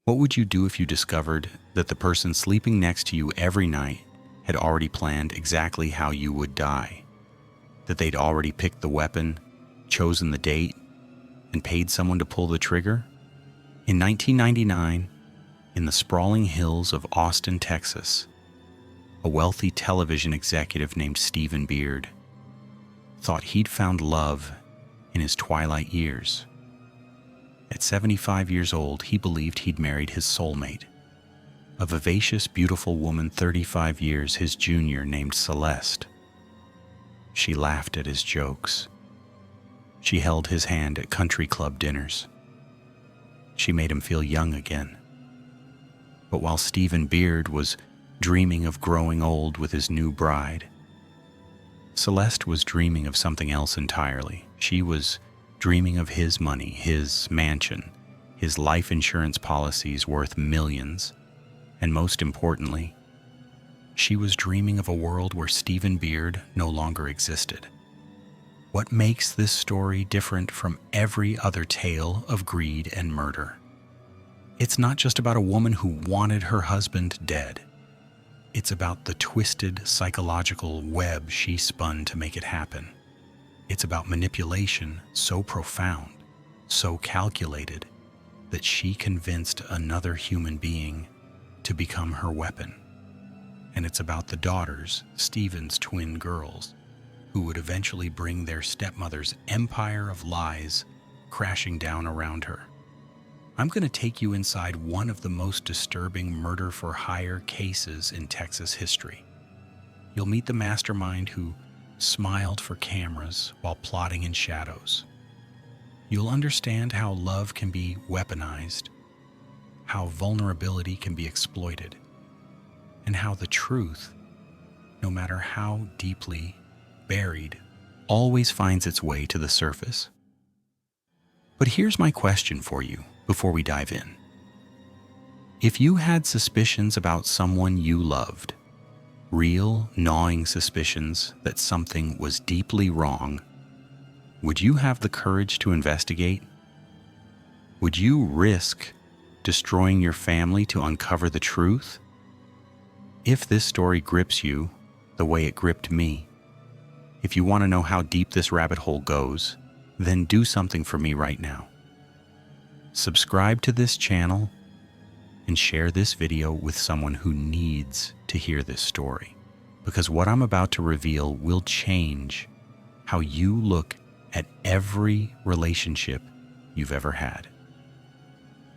What would you do if you discovered that the person sleeping next to you every night had already planned exactly how you would die? That they'd already picked the weapon, chosen the date, and paid someone to pull the trigger? In 1999, in the sprawling hills of Austin, Texas, a wealthy television executive named Stephen Beard thought he'd found love in his twilight years. At 75 years old, he believed he'd married his soulmate, a vivacious, beautiful woman 35 years his junior named Celeste. She laughed at his jokes. She held his hand at country club dinners. She made him feel young again. But while Stephen Beard was dreaming of growing old with his new bride, Celeste was dreaming of something else entirely. She was dreaming of his money, his mansion, his life insurance policies worth millions, and most importantly, she was dreaming of a world where Stephen Beard no longer existed. What makes this story different from every other tale of greed and murder? It's not just about a woman who wanted her husband dead. It's about the twisted psychological web she spun to make it happen. It's about manipulation so profound, so calculated, that she convinced another human being to become her weapon. And it's about the daughters, Stephen's twin girls, who would eventually bring their stepmother's empire of lies crashing down around her. I'm going to take you inside one of the most disturbing murder-for-hire cases in Texas history. You'll meet the mastermind who smiled for cameras while plotting in shadows. You'll understand how love can be weaponized, how vulnerability can be exploited, and how the truth, no matter how deeply buried, always finds its way to the surface. But here's my question for you before we dive in. If you had suspicions about someone you loved, real, gnawing suspicions that something was deeply wrong, would you have the courage to investigate? Would you risk destroying your family to uncover the truth? If this story grips you the way it gripped me, if you want to know how deep this rabbit hole goes, then do something for me right now. Subscribe to this channel and share this video with someone who needs to hear this story, because what I'm about to reveal will change how you look at every relationship you've ever had.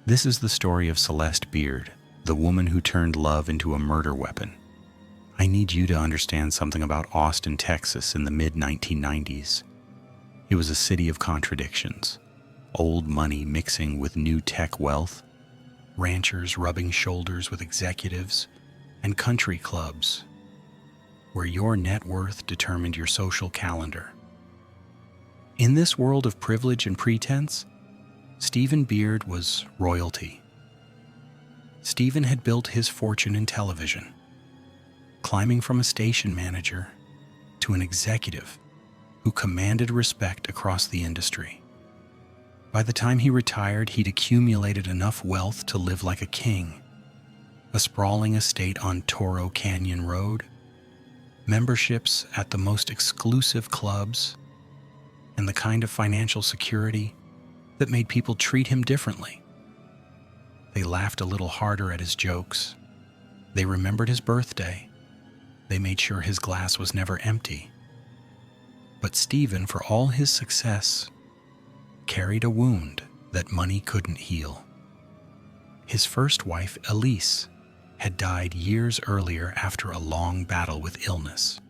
This is the story of Celeste Beard, the woman who turned love into a murder weapon. I need you to understand something about Austin, Texas in the mid-1990s. It was a city of contradictions, old money mixing with new tech wealth, ranchers rubbing shoulders with executives, and country clubs where your net worth determined your social calendar. In this world of privilege and pretense, Stephen Beard was royalty. Stephen had built his fortune in television, climbing from a station manager to an executive who commanded respect across the industry. By the time he retired, he'd accumulated enough wealth to live like a king. A sprawling estate on Toro Canyon Road, memberships at the most exclusive clubs, and the kind of financial security that made people treat him differently. They laughed a little harder at his jokes. They remembered his birthday. They made sure his glass was never empty. But Stephen, for all his success, carried a wound that money couldn't heal. His first wife, Elise, had died years earlier after a long battle with illness.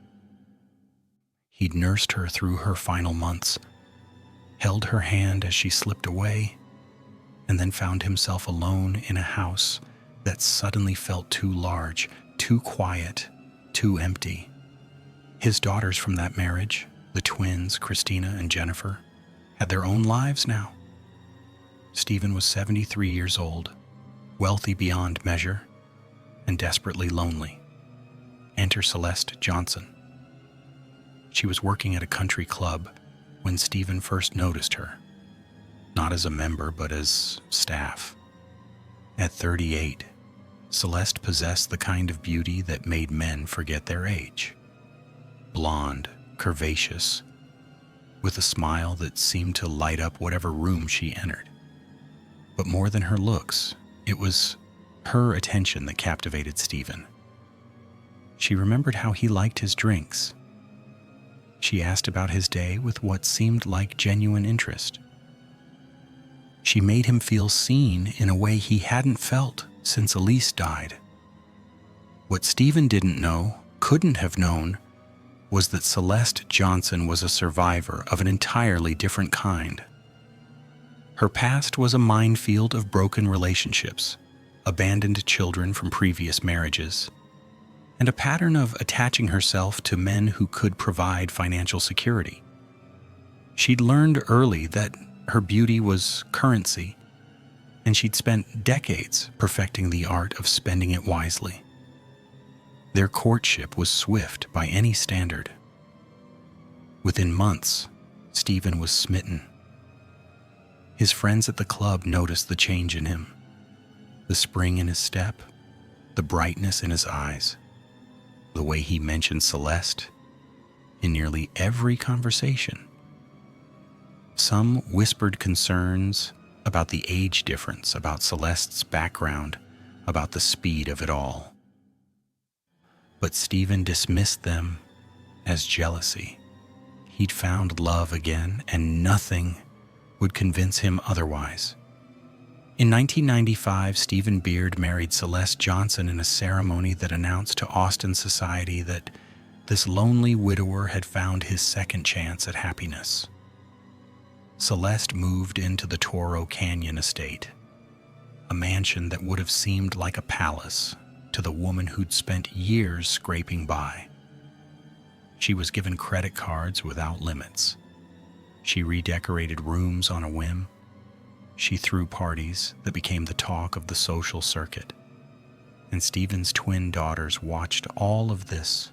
He'd nursed her through her final months, held her hand as she slipped away, and then found himself alone in a house that suddenly felt too large, too quiet, too empty. His daughters from that marriage, the twins, Kristina and Jennifer, had their own lives now. Stephen was 73 years old, wealthy beyond measure, and desperately lonely. Enter Celeste Johnson. She was working at a country club when Stephen first noticed her, not as a member but as staff. At 38, Celeste possessed the kind of beauty that made men forget their age. Blonde, curvaceous, with a smile that seemed to light up whatever room she entered. But more than her looks, it was her attention that captivated Stephen. She remembered how he liked his drinks. She asked about his day with what seemed like genuine interest. She made him feel seen in a way he hadn't felt since Elise died. What Stephen didn't know, couldn't have known, was that Celeste Johnson was a survivor of an entirely different kind. Her past was a minefield of broken relationships, abandoned children from previous marriages, and a pattern of attaching herself to men who could provide financial security. She'd learned early that her beauty was currency, and she'd spent decades perfecting the art of spending it wisely. Their courtship was swift by any standard. Within months, Stephen was smitten. His friends at the club noticed the change in him, the spring in his step, the brightness in his eyes, the way he mentioned Celeste in nearly every conversation. Some whispered concerns about the age difference, about Celeste's background, about the speed of it all. But Stephen dismissed them as jealousy. He'd found love again, and nothing would convince him otherwise. In 1995, Stephen Beard married Celeste Johnson in a ceremony that announced to Austin society that this lonely widower had found his second chance at happiness. Celeste moved into the Toro Canyon estate, a mansion that would have seemed like a palace to the woman who'd spent years scraping by. She was given credit cards without limits. She redecorated rooms on a whim. She threw parties that became the talk of the social circuit. And Stephen's twin daughters watched all of this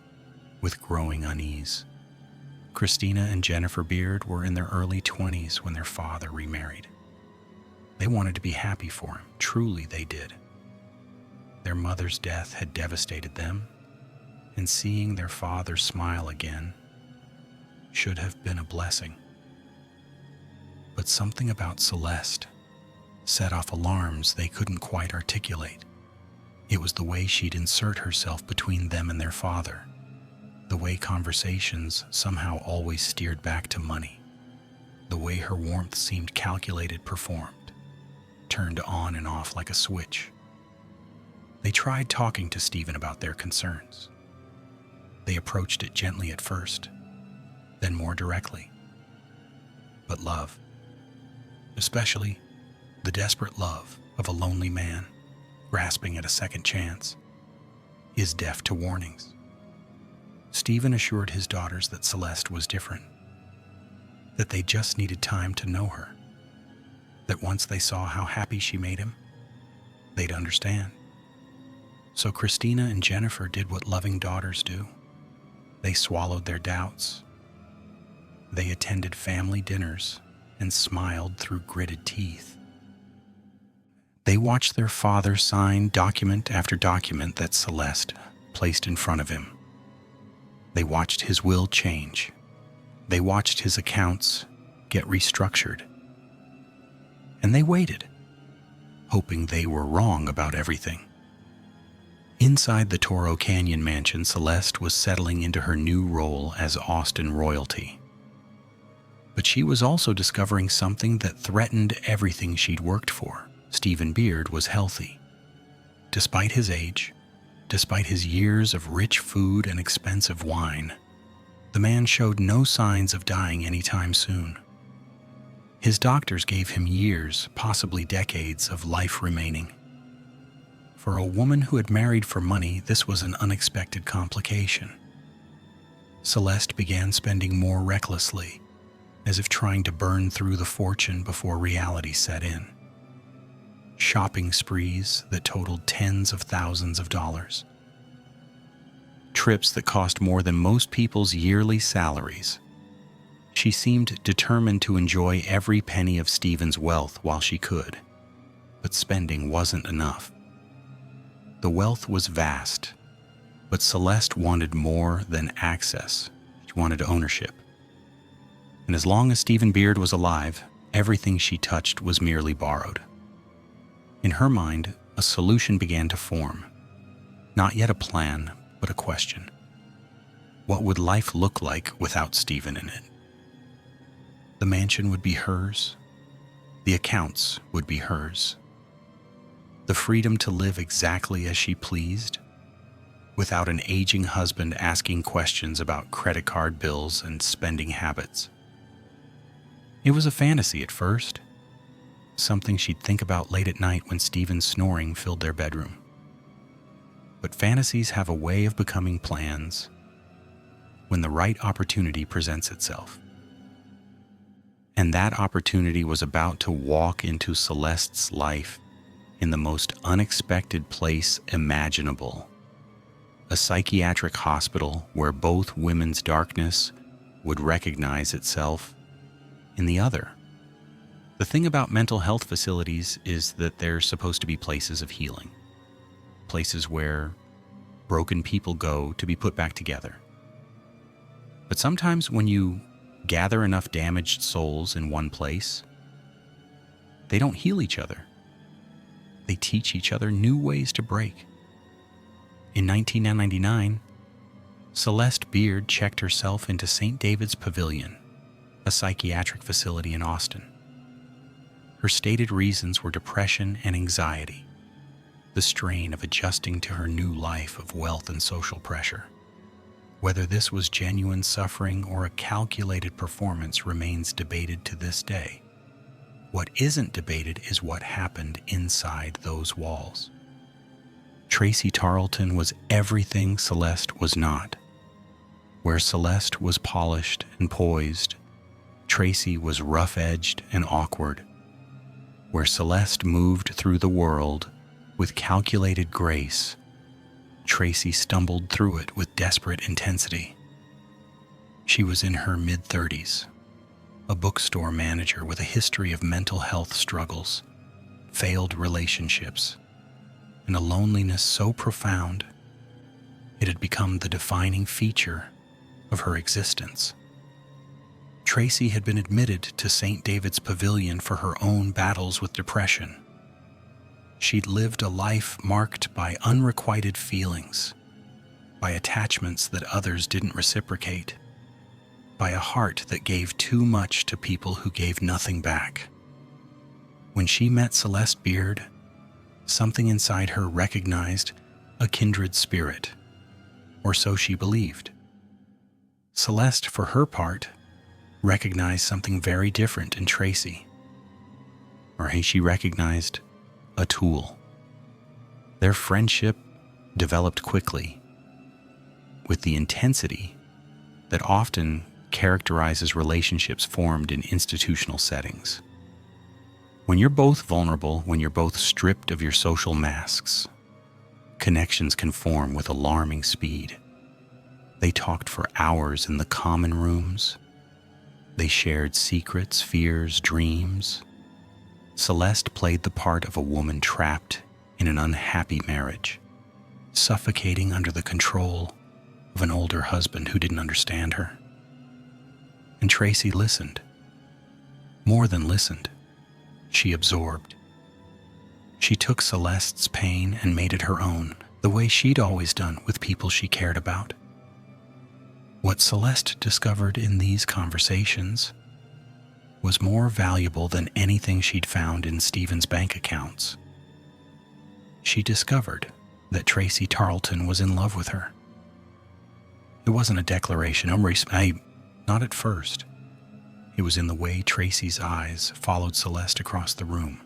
with growing unease. Kristina and Jennifer Beard were in their early 20s when their father remarried. They wanted to be happy for him. Truly they did. Their mother's death had devastated them, and seeing their father smile again should have been a blessing. But something about Celeste set off alarms they couldn't quite articulate. It was the way she'd insert herself between them and their father, the way conversations somehow always steered back to money, the way her warmth seemed calculated, performed, turned on and off like a switch. They tried talking to Stephen about their concerns. They approached it gently at first, then more directly. But love, especially the desperate love of a lonely man grasping at a second chance, is deaf to warnings. Stephen assured his daughters that Celeste was different, that they just needed time to know her, that once they saw how happy she made him, they'd understand. So Kristina and Jennifer did what loving daughters do. They swallowed their doubts. They attended family dinners and smiled through gritted teeth. They watched their father sign document after document that Celeste placed in front of him. They watched his will change. They watched his accounts get restructured. And they waited, hoping they were wrong about everything. Inside the Toro Canyon mansion, Celeste was settling into her new role as Austin royalty. But she was also discovering something that threatened everything she'd worked for. Stephen Beard was healthy. Despite his age, despite his years of rich food and expensive wine, the man showed no signs of dying anytime soon. His doctors gave him years, possibly decades, of life remaining. For a woman who had married for money, this was an unexpected complication. Celeste began spending more recklessly, as if trying to burn through the fortune before reality set in. Shopping sprees that totaled tens of thousands of dollars. Trips that cost more than most people's yearly salaries. She seemed determined to enjoy every penny of Stephen's wealth while she could. but spending wasn't enough. The wealth was vast, but Celeste wanted more than access. She wanted ownership. And as long as Stephen Beard was alive, everything she touched was merely borrowed. In her mind, a solution began to form. Not yet a plan, but a question. What would life look like without Stephen in it? The mansion would be hers. The accounts would be hers. The freedom to live exactly as she pleased, without an aging husband asking questions about credit card bills and spending habits. It was a fantasy at first, something she'd think about late at night when Stephen's snoring filled their bedroom. But fantasies have a way of becoming plans when the right opportunity presents itself. And that opportunity was about to walk into Celeste's life in the most unexpected place imaginable. A psychiatric hospital where both women's darkness would recognize itself in the other. The thing about mental health facilities is that they're supposed to be places of healing, places where broken people go to be put back together. But sometimes when you gather enough damaged souls in one place, they don't heal each other. They teach each other new ways to break. In 1999, Celeste Beard checked herself into St. David's Pavilion, a psychiatric facility in Austin. Her stated reasons were depression and anxiety, the strain of adjusting to her new life of wealth and social pressure. Whether this was genuine suffering or a calculated performance remains debated to this day. What isn't debated is what happened inside those walls. Tracey Tarlton was everything Celeste was not. Where Celeste was polished and poised, Tracey was rough-edged and awkward. Where Celeste moved through the world with calculated grace, Tracey stumbled through it with desperate intensity. She was in her mid-30s, a bookstore manager with a history of mental health struggles, failed relationships, and a loneliness so profound it had become the defining feature of her existence. Tracey had been admitted to St. David's Pavilion for her own battles with depression. She'd lived a life marked by unrequited feelings, by attachments that others didn't reciprocate, by a heart that gave too much to people who gave nothing back. When she met Celeste Beard, something inside her recognized a kindred spirit, or so she believed. Celeste, for her part, recognized something very different in Tracey, or she recognized a tool. Their friendship developed quickly, with the intensity that often characterizes relationships formed in institutional settings. When you're both vulnerable, when you're both stripped of your social masks, connections can form with alarming speed. They talked for hours in the common rooms. They shared secrets, fears, dreams. Celeste played the part of a woman trapped in an unhappy marriage, suffocating under the control of an older husband who didn't understand her. And Tracey listened. More than listened, she absorbed. She took Celeste's pain and made it her own, the way she'd always done with people she cared about. What Celeste discovered in these conversations was more valuable than anything she'd found in Stephen's bank accounts. She discovered that Tracey Tarlton was in love with her. It wasn't a declaration, not at first. It was in the way Tracey's eyes followed Celeste across the room,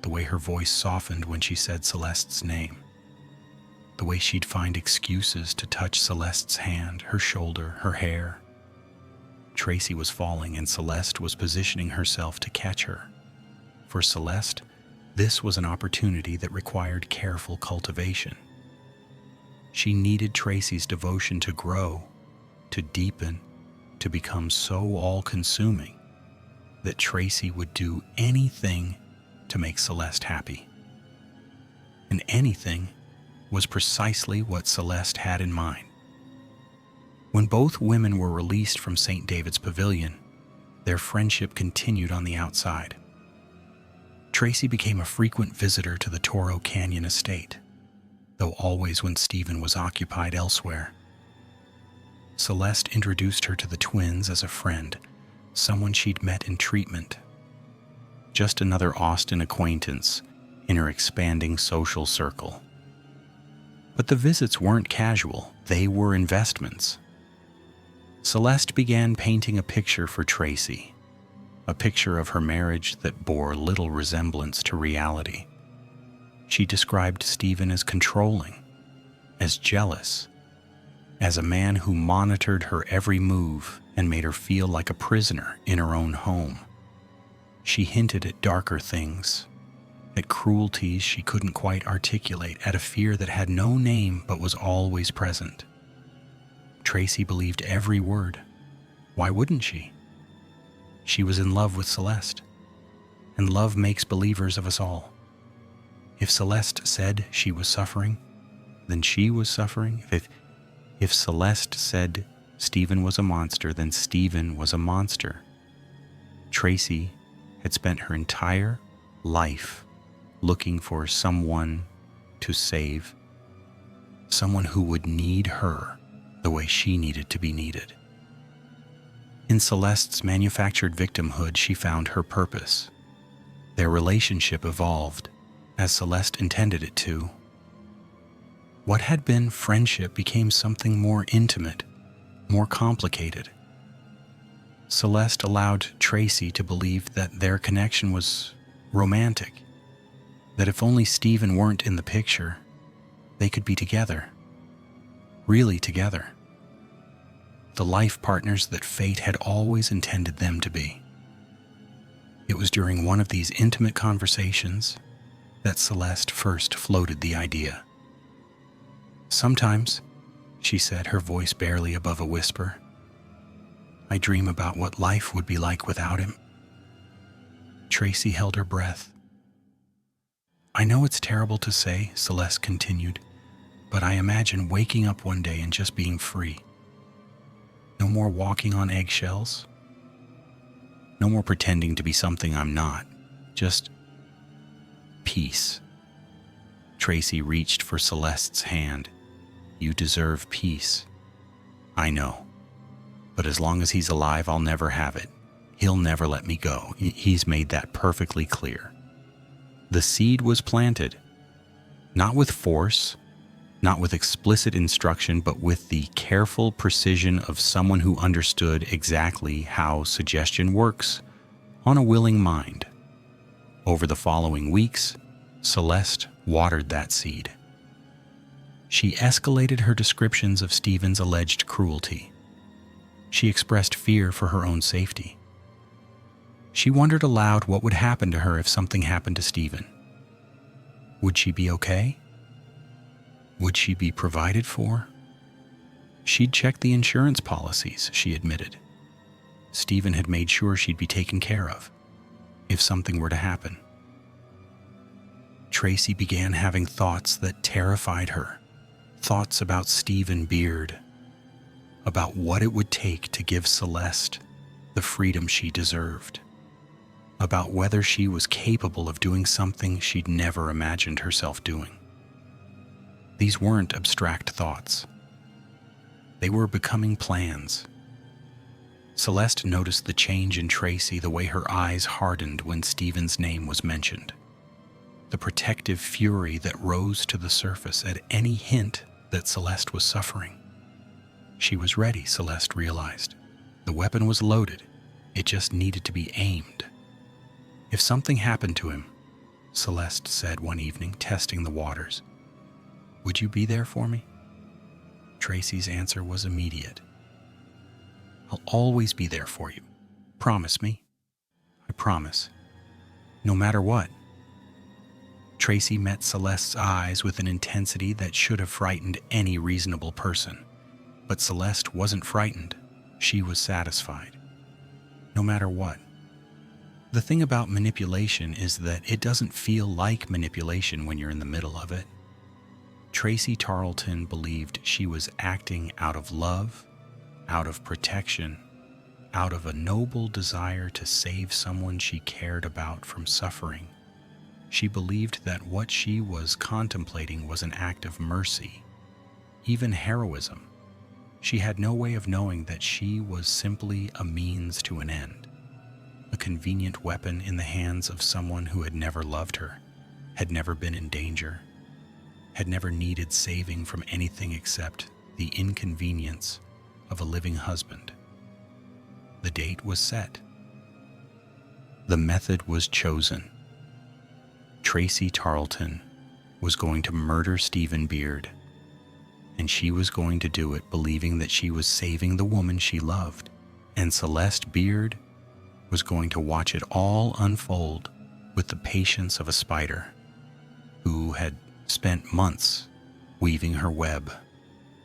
the way her voice softened when she said Celeste's name, the way she'd find excuses to touch Celeste's hand, her shoulder, her hair. Tracey was falling and Celeste was positioning herself to catch her. For Celeste, this was an opportunity that required careful cultivation. She needed Tracey's devotion to grow, to deepen, to become so all-consuming that Tracey would do anything to make Celeste happy. And anything was precisely what Celeste had in mind. When both women were released from St. David's Pavilion, their friendship continued on the outside. Tracey became a frequent visitor to the Toro Canyon estate, though always when Stephen was occupied elsewhere. Celeste introduced her to the twins as a friend, someone she'd met in treatment. Just another Austin acquaintance in her expanding social circle. But the visits weren't casual, they were investments. Celeste began painting a picture for Tracey, a picture of her marriage that bore little resemblance to reality. She described Stephen as controlling, as jealous, as a man who monitored her every move and made her feel like a prisoner in her own home. She hinted at darker things, at cruelties she couldn't quite articulate, at a fear that had no name but was always present. Tracey believed every word. Why wouldn't she? She was in love with Celeste, and love makes believers of us all. If Celeste said she was suffering, then she was suffering. If Celeste said Stephen was a monster, then Stephen was a monster. Tracey had spent her entire life looking for someone to save, someone who would need her the way she needed to be needed. In Celeste's manufactured victimhood, she found her purpose. Their relationship evolved as Celeste intended it to. What had been friendship became something more intimate, more complicated. Celeste allowed Tracey to believe that their connection was romantic, that if only Stephen weren't in the picture, they could be together, really together. The life partners that fate had always intended them to be. It was during one of these intimate conversations that Celeste first floated the idea. Sometimes, she said, her voice barely above a whisper, I dream about what life would be like without him. Tracey held her breath. I know it's terrible to say, Celeste continued, but I imagine waking up one day and just being free. No more walking on eggshells. No more pretending to be something I'm not. Just peace. Tracey reached for Celeste's hand. You deserve peace. I know. But as long as he's alive, I'll never have it. He'll never let me go. He's made that perfectly clear. The seed was planted, not with force, not with explicit instruction, but with the careful precision of someone who understood exactly how suggestion works on a willing mind. Over the following weeks, Celeste watered that seed. She escalated her descriptions of Stephen's alleged cruelty. She expressed fear for her own safety. She wondered aloud what would happen to her if something happened to Stephen. Would she be okay? Would she be provided for? She'd checked the insurance policies, she admitted. Stephen had made sure she'd be taken care of if something were to happen. Tracey began having thoughts that terrified her, thoughts about Celeste Beard, about what it would take to give Celeste the freedom she deserved, about whether she was capable of doing something she'd never imagined herself doing. These weren't abstract thoughts. They were becoming plans. Celeste noticed the change in Tracey, the way her eyes hardened when Stephen's name was mentioned, the protective fury that rose to the surface at any hint that Celeste was suffering. She was ready, Celeste realized. The weapon was loaded. It just needed to be aimed. If something happened to him, Celeste said one evening, testing the waters, would you be there for me? Tracey's answer was immediate. I'll always be there for you. Promise me. I promise. No matter what. Tracey met Celeste's eyes with an intensity that should have frightened any reasonable person. But Celeste wasn't frightened. She was satisfied. No matter what. The thing about manipulation is that it doesn't feel like manipulation when you're in the middle of it. Tracey Tarlton believed she was acting out of love, out of protection, out of a noble desire to save someone she cared about from suffering. She believed that what she was contemplating was an act of mercy, even heroism. She had no way of knowing that she was simply a means to an end, a convenient weapon in the hands of someone who had never loved her, had never been in danger, had never needed saving from anything except the inconvenience of a living husband. The date was set. The method was chosen. Tracey Tarlton was going to murder Stephen Beard, and she was going to do it believing that she was saving the woman she loved, and Celeste Beard was going to watch it all unfold with the patience of a spider who had spent months weaving her web,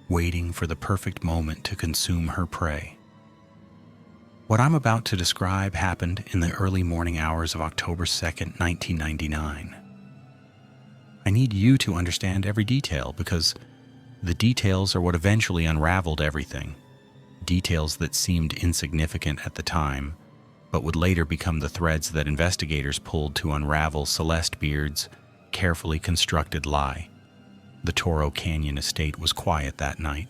waiting for the perfect moment to consume her prey. What I'm about to describe happened in the early morning hours of October 2nd, 1999. I need you to understand every detail because the details are what eventually unraveled everything. Details that seemed insignificant at the time, but would later become the threads that investigators pulled to unravel Celeste Beard's carefully constructed lie. The Toro Canyon estate was quiet that night.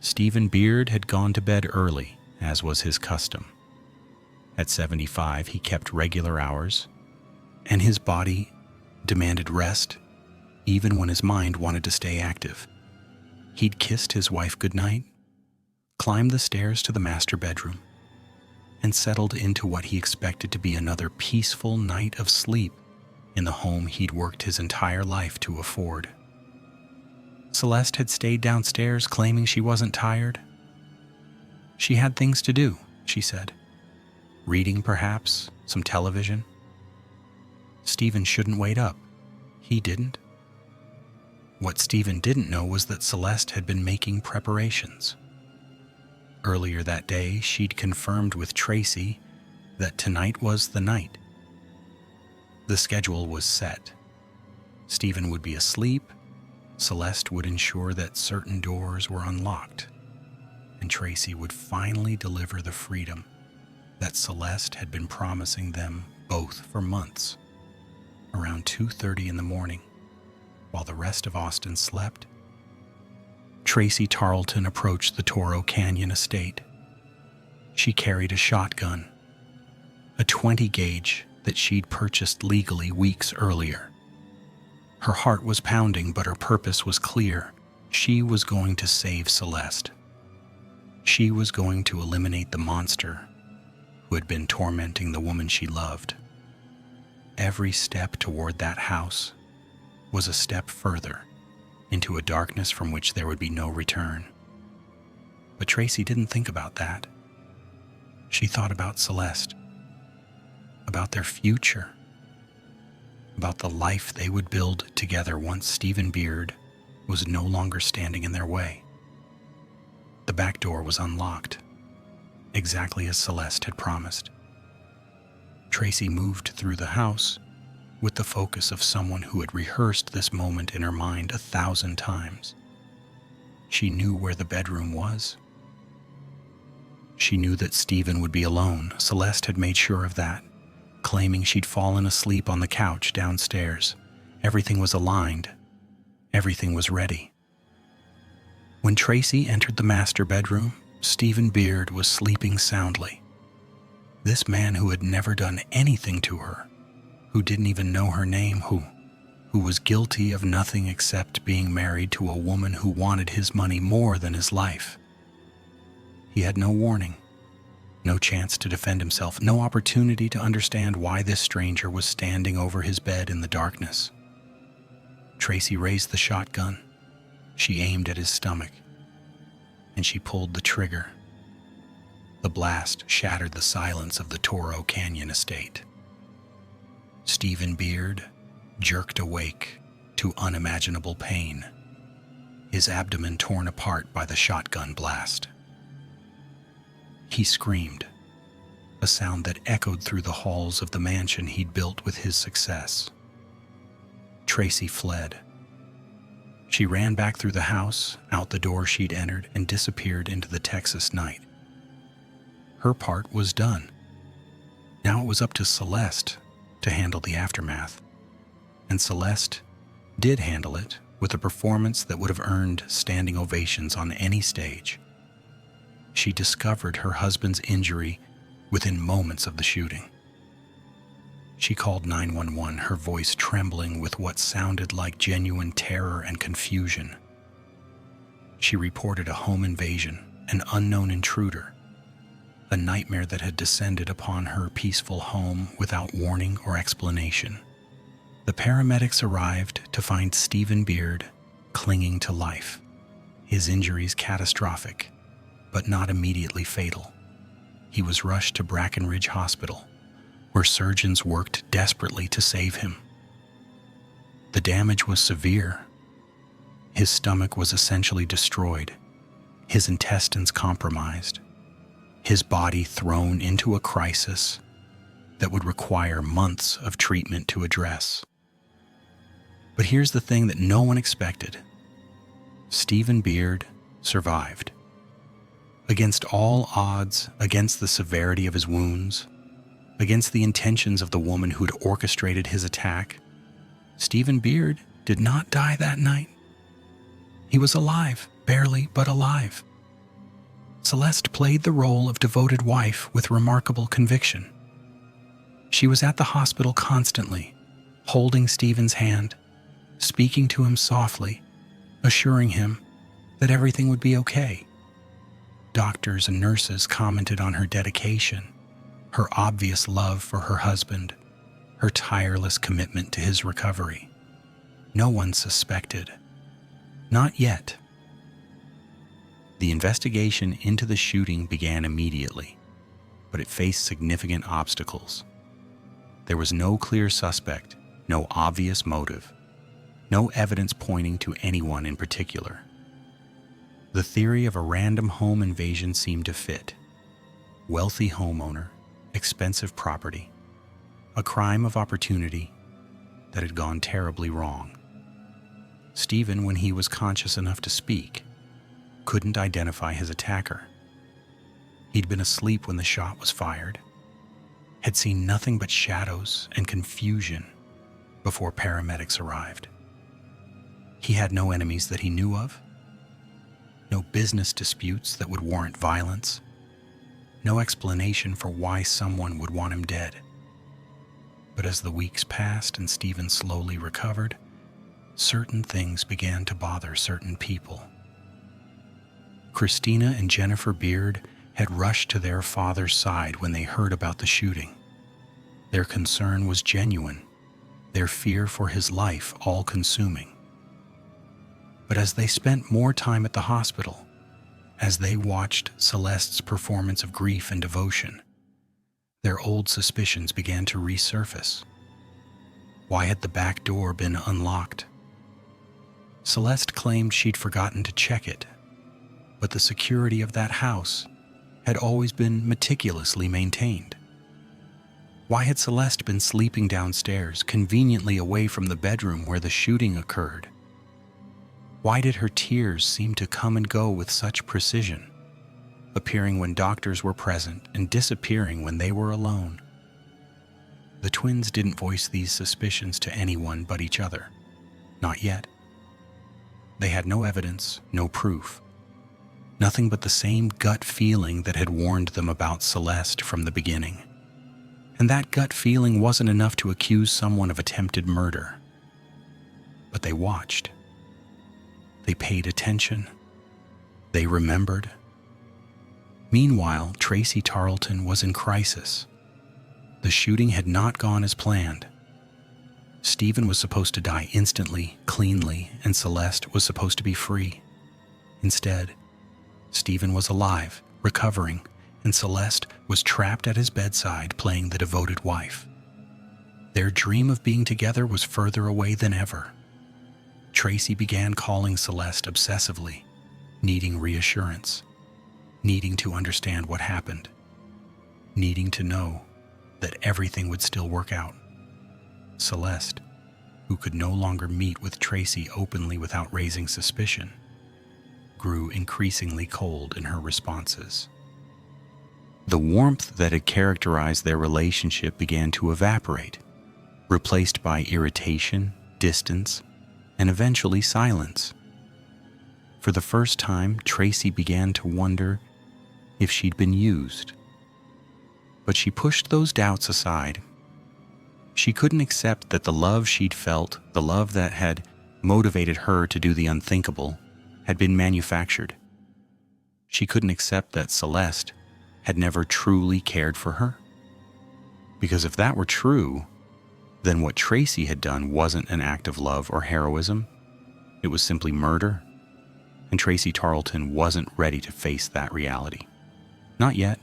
Stephen Beard had gone to bed early, as was his custom. At 75, he kept regular hours, and his body demanded rest even when his mind wanted to stay active. He'd kissed his wife goodnight, climbed the stairs to the master bedroom, and settled into what he expected to be another peaceful night of sleep in the home he'd worked his entire life to afford. Celeste had stayed downstairs claiming she wasn't tired. She had things to do, she said. Reading, perhaps, some television. Stephen shouldn't wait up. He didn't. What Stephen didn't know was that Celeste had been making preparations. Earlier that day, she'd confirmed with Tracey that tonight was the night. The schedule was set. Stephen would be asleep, Celeste would ensure that certain doors were unlocked, and Tracey would finally deliver the freedom that Celeste had been promising them both for months. Around 2:30 in the morning, while the rest of Austin slept, Tracey Tarlton approached the Toro Canyon estate. She carried a shotgun, a 20 gauge that she'd purchased legally weeks earlier. Her heart was pounding, but her purpose was clear. She was going to save Celeste. She was going to eliminate the monster who had been tormenting the woman she loved. Every step toward that house was a step further into a darkness from which there would be no return. But Tracey didn't think about that. She thought about Celeste, about their future, about the life they would build together once Stephen Beard was no longer standing in their way. The back door was unlocked, exactly as Celeste had promised. Tracey moved through the house with the focus of someone who had rehearsed this moment in her mind 1,000 times. She knew where the bedroom was. She knew that Stephen would be alone. Celeste had made sure of that, claiming she'd fallen asleep on the couch downstairs. Everything was aligned. Everything was ready. When Tracey entered the master bedroom, Stephen Beard was sleeping soundly. This man who had never done anything to her, who didn't even know her name, who was guilty of nothing except being married to a woman who wanted his money more than his life. He had no warning, no chance to defend himself, no opportunity to understand why this stranger was standing over his bed in the darkness. Tracey raised the shotgun. She aimed at his stomach, and she pulled the trigger. The blast shattered the silence of the Toro Canyon estate. Stephen Beard jerked awake to unimaginable pain, his abdomen torn apart by the shotgun blast. He screamed, a sound that echoed through the halls of the mansion he'd built with his success. Tracey fled. She ran back through the house, out the door she'd entered, and disappeared into the Texas night. Her part was done. Now it was up to Celeste to handle the aftermath. And Celeste did handle it with a performance that would have earned standing ovations on any stage. She discovered her husband's injury within moments of the shooting. She called 911, her voice trembling with what sounded like genuine terror and confusion. She reported a home invasion, an unknown intruder, a nightmare that had descended upon her peaceful home without warning or explanation. The paramedics arrived to find Stephen Beard clinging to life, his injuries catastrophic, but not immediately fatal. He was rushed to Brackenridge Hospital, where surgeons worked desperately to save him. The damage was severe. His stomach was essentially destroyed, his intestines compromised, his body thrown into a crisis that would require months of treatment to address. But here's the thing that no one expected. Stephen Beard survived. Against all odds, against the severity of his wounds, against the intentions of the woman who'd orchestrated his attack, Stephen Beard did not die that night. He was alive, barely, but alive. Celeste played the role of devoted wife with remarkable conviction. She was at the hospital constantly, holding Stephen's hand, speaking to him softly, assuring him that everything would be okay. Doctors and nurses commented on her dedication, her obvious love for her husband, her tireless commitment to his recovery. No one suspected. Not yet. The investigation into the shooting began immediately, but it faced significant obstacles. There was no clear suspect, no obvious motive, no evidence pointing to anyone in particular. The theory of a random home invasion seemed to fit. Wealthy homeowner, expensive property, a crime of opportunity that had gone terribly wrong. Stephen, when he was conscious enough to speak, couldn't identify his attacker. He'd been asleep when the shot was fired, had seen nothing but shadows and confusion before paramedics arrived. He had no enemies that he knew of, no business disputes that would warrant violence, no explanation for why someone would want him dead. But as the weeks passed and Stephen slowly recovered, certain things began to bother certain people. Kristina and Jennifer Beard had rushed to their father's side when they heard about the shooting. Their concern was genuine, their fear for his life all-consuming. But as they spent more time at the hospital, as they watched Celeste's performance of grief and devotion, their old suspicions began to resurface. Why had the back door been unlocked? Celeste claimed she'd forgotten to check it, but the security of that house had always been meticulously maintained. Why had Celeste been sleeping downstairs, conveniently away from the bedroom where the shooting occurred? Why did her tears seem to come and go with such precision, appearing when doctors were present and disappearing when they were alone? The twins didn't voice these suspicions to anyone but each other. Not yet. They had no evidence, no proof. Nothing but the same gut feeling that had warned them about Celeste from the beginning. And that gut feeling wasn't enough to accuse someone of attempted murder. But they watched. They paid attention. They remembered. Meanwhile, Tracey Tarlton was in crisis. The shooting had not gone as planned. Stephen was supposed to die instantly, cleanly, and Celeste was supposed to be free. Instead, Stephen was alive, recovering, and Celeste was trapped at his bedside playing the devoted wife. Their dream of being together was further away than ever. Tracey began calling Celeste obsessively, needing reassurance, needing to understand what happened. needing to know that everything would still work out. Celeste, who could no longer meet with Tracey openly without raising suspicion, grew increasingly cold in her responses. The warmth that had characterized their relationship began to evaporate, replaced by irritation, distance, and eventually silence. For the first time, Tracey began to wonder if she'd been used. But she pushed those doubts aside. She couldn't accept that the love she'd felt, the love that had motivated her to do the unthinkable, had been manufactured. She couldn't accept that Celeste had never truly cared for her. Because if that were true, then what Tracey had done wasn't an act of love or heroism. It was simply murder. And Tracey Tarlton wasn't ready to face that reality. Not yet.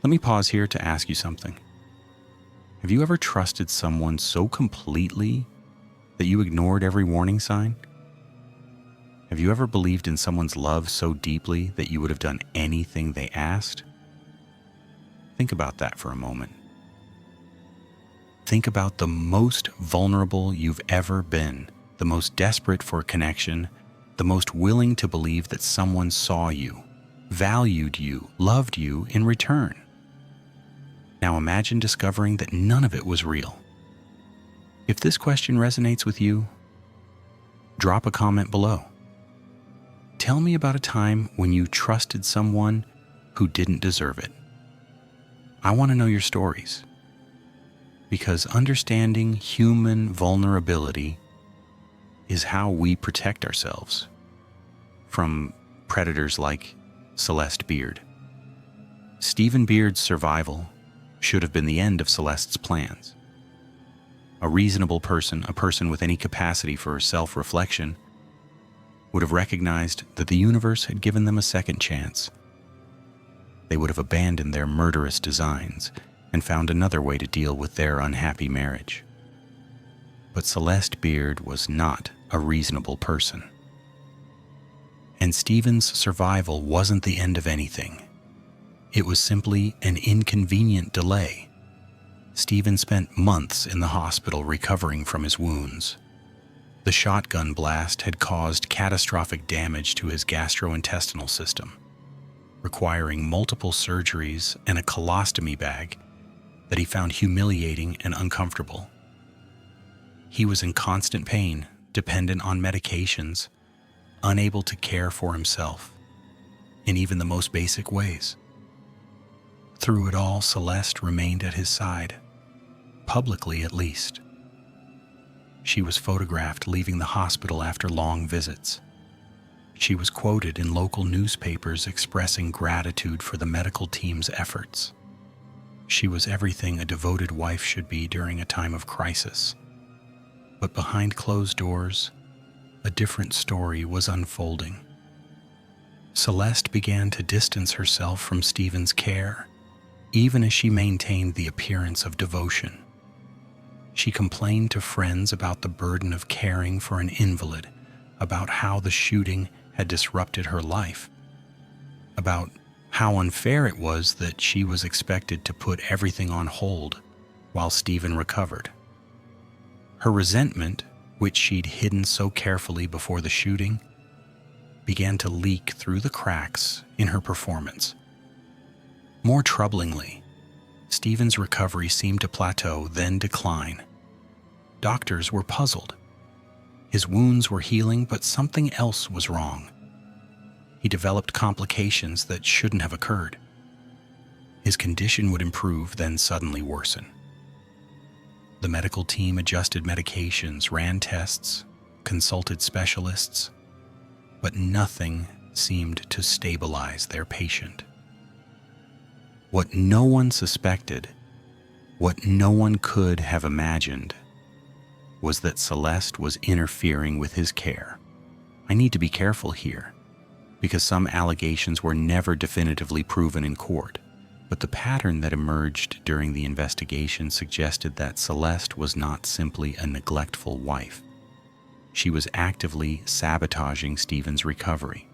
Let me pause here to ask you something. Have you ever trusted someone so completely that you ignored every warning sign? Have you ever believed in someone's love so deeply that you would have done anything they asked? Think about that for a moment. Think about the most vulnerable you've ever been, the most desperate for connection, the most willing to believe that someone saw you, valued you, loved you in return. Now imagine discovering that none of it was real. If this question resonates with you, drop a comment below. Tell me about a time when you trusted someone who didn't deserve it. I want to know your stories, because understanding human vulnerability is how we protect ourselves from predators like Celeste Beard. Stephen Beard's survival should have been the end of Celeste's plans. A reasonable person, a person with any capacity for self-reflection, would have recognized that the universe had given them a second chance. They would have abandoned their murderous designs and found another way to deal with their unhappy marriage. But Celeste Beard was not a reasonable person. And Stephen's survival wasn't the end of anything. It was simply an inconvenient delay. Stephen spent months in the hospital recovering from his wounds. The shotgun blast had caused catastrophic damage to his gastrointestinal system, requiring multiple surgeries and a colostomy bag that he found humiliating and uncomfortable. He was in constant pain, dependent on medications, unable to care for himself in even the most basic ways. Through it all, Celeste remained at his side, publicly at least. She was photographed leaving the hospital after long visits. She was quoted in local newspapers expressing gratitude for the medical team's efforts. She was everything a devoted wife should be during a time of crisis. But behind closed doors, a different story was unfolding. Celeste began to distance herself from Stephen's care, even as she maintained the appearance of devotion. She complained to friends about the burden of caring for an invalid, about how the shooting had disrupted her life, about how unfair it was that she was expected to put everything on hold while Stephen recovered. Her resentment, which she'd hidden so carefully before the shooting, began to leak through the cracks in her performance. More troublingly, Stephen's recovery seemed to plateau, then decline. Doctors were puzzled. His wounds were healing, but something else was wrong. He developed complications that shouldn't have occurred. His condition would improve, then suddenly worsen. The medical team adjusted medications, ran tests, consulted specialists, but nothing seemed to stabilize their patient. What no one suspected, what no one could have imagined, was that Celeste was interfering with his care. I need to be careful here, because some allegations were never definitively proven in court, but the pattern that emerged during the investigation suggested that Celeste was not simply a neglectful wife. She was actively sabotaging Stephen's recovery.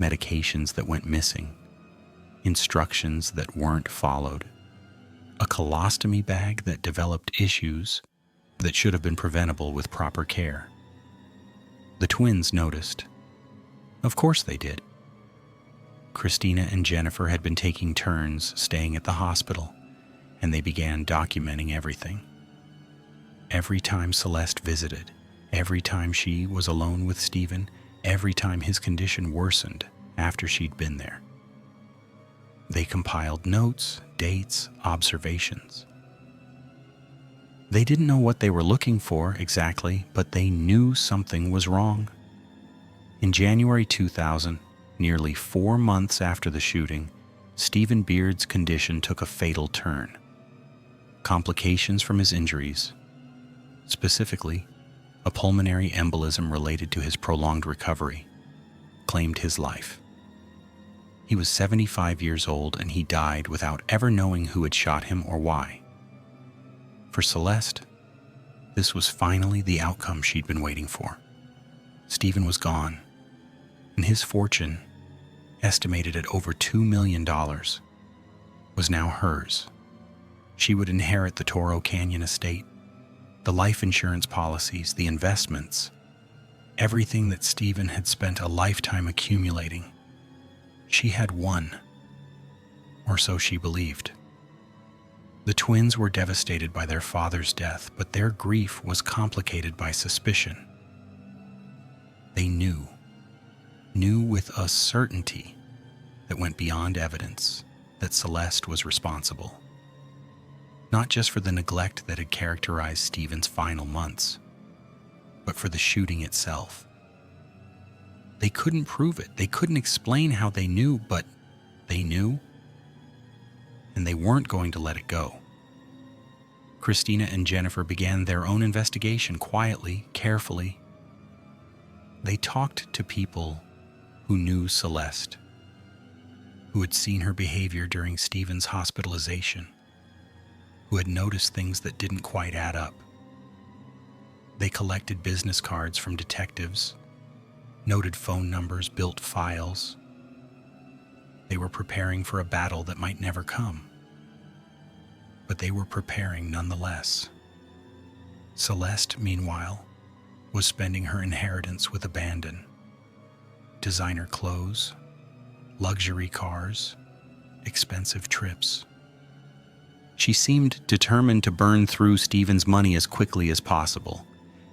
Medications that went missing, instructions that weren't followed, a colostomy bag that developed issues that should have been preventable with proper care. The twins noticed. Of course they did. Kristina and Jennifer had been taking turns staying at the hospital, and they began documenting everything. Every time Celeste visited, every time she was alone with Stephen, every time his condition worsened after she'd been there. They compiled notes, dates, observations. They didn't know what they were looking for exactly, but they knew something was wrong. In January 2000, nearly 4 months after the shooting, Stephen Beard's condition took a fatal turn. Complications from his injuries, specifically a pulmonary embolism related to his prolonged recovery, claimed his life. He was 75 years old and he died without ever knowing who had shot him or why. For Celeste, this was finally the outcome she'd been waiting for. Stephen was gone, and his fortune, estimated at over $2 million, was now hers. She would inherit the Toro Canyon estate, the life insurance policies, the investments, everything that Stephen had spent a lifetime accumulating. She had won, or so she believed. The twins were devastated by their father's death, but their grief was complicated by suspicion. They knew with a certainty that went beyond evidence that Celeste was responsible. Not just for the neglect that had characterized Stephen's final months, but for the shooting itself. They couldn't prove it. They couldn't explain how they knew, but they knew, and they weren't going to let it go. Kristina and Jennifer began their own investigation quietly, carefully. They talked to people who knew Celeste, who had seen her behavior during Stephen's hospitalization, who had noticed things that didn't quite add up. They collected business cards from detectives, noted phone numbers, built files. They were preparing for a battle that might never come, but they were preparing nonetheless. Celeste, meanwhile, was spending her inheritance with abandon. Designer clothes, luxury cars, expensive trips. She seemed determined to burn through Stephen's money as quickly as possible,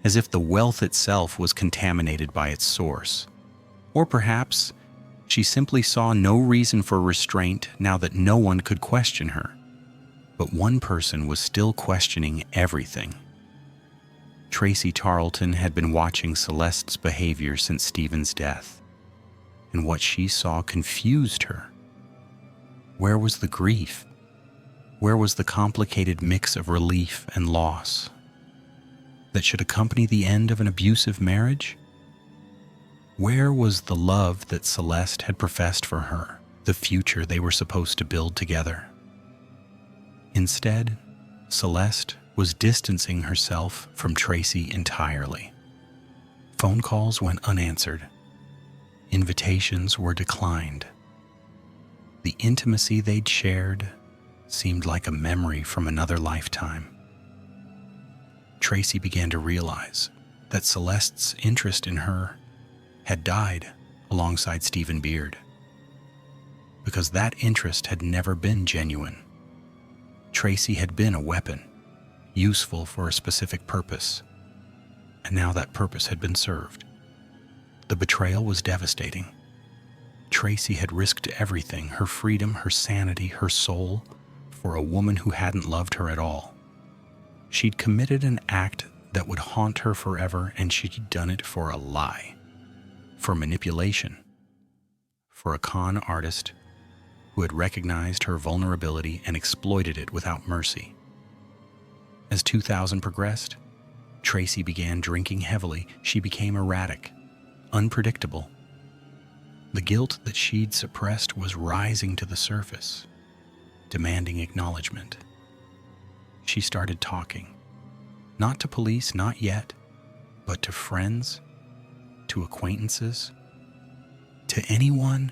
as if the wealth itself was contaminated by its source. Or perhaps she simply saw no reason for restraint now that no one could question her. But one person was still questioning everything. Tracey Tarlton had been watching Celeste's behavior since Stephen's death, and what she saw confused her. Where was the grief? Where was the complicated mix of relief and loss that should accompany the end of an abusive marriage? Where was the love that Celeste had professed for her, the future they were supposed to build together? Instead, Celeste was distancing herself from Tracey entirely. Phone calls went unanswered. Invitations were declined. The intimacy they'd shared seemed like a memory from another lifetime. Tracey began to realize that Celeste's interest in her had died alongside Stephen Beard, because that interest had never been genuine. Tracey had been a weapon, useful for a specific purpose, and now that purpose had been served. The betrayal was devastating. Tracey had risked everything, her freedom, her sanity, her soul, for a woman who hadn't loved her at all. She'd committed an act that would haunt her forever, and she'd done it for a lie, for manipulation, for a con artist who had recognized her vulnerability and exploited it without mercy. As 2000 progressed, Tracey began drinking heavily. She became erratic, unpredictable. The guilt that she'd suppressed was rising to the surface, demanding acknowledgement. She started talking, not to police, not yet, but to friends, to acquaintances, to anyone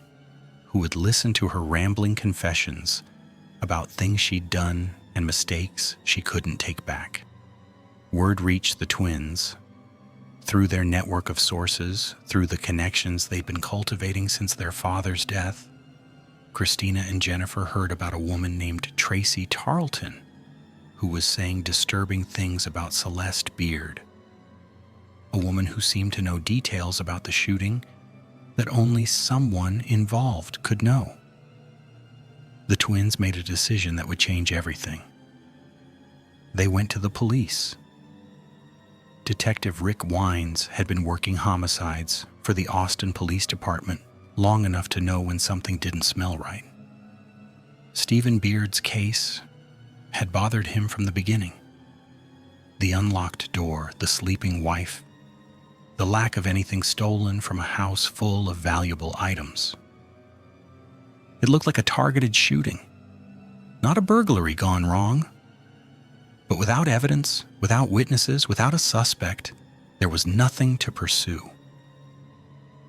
who would listen to her rambling confessions about things she'd done and mistakes she couldn't take back. Word reached the twins through their network of sources, through the connections they'd been cultivating since their father's death. Kristina and Jennifer heard about a woman named Tracey Tarlton who was saying disturbing things about Celeste Beard, a woman who seemed to know details about the shooting that only someone involved could know. The twins made a decision that would change everything. They went to the police. Detective Rick Wines had been working homicides for the Austin Police Department long enough to know when something didn't smell right. Stephen Beard's case had bothered him from the beginning. The unlocked door, the sleeping wife, the lack of anything stolen from a house full of valuable items. It looked like a targeted shooting, not a burglary gone wrong. But without evidence, without witnesses, without a suspect, there was nothing to pursue.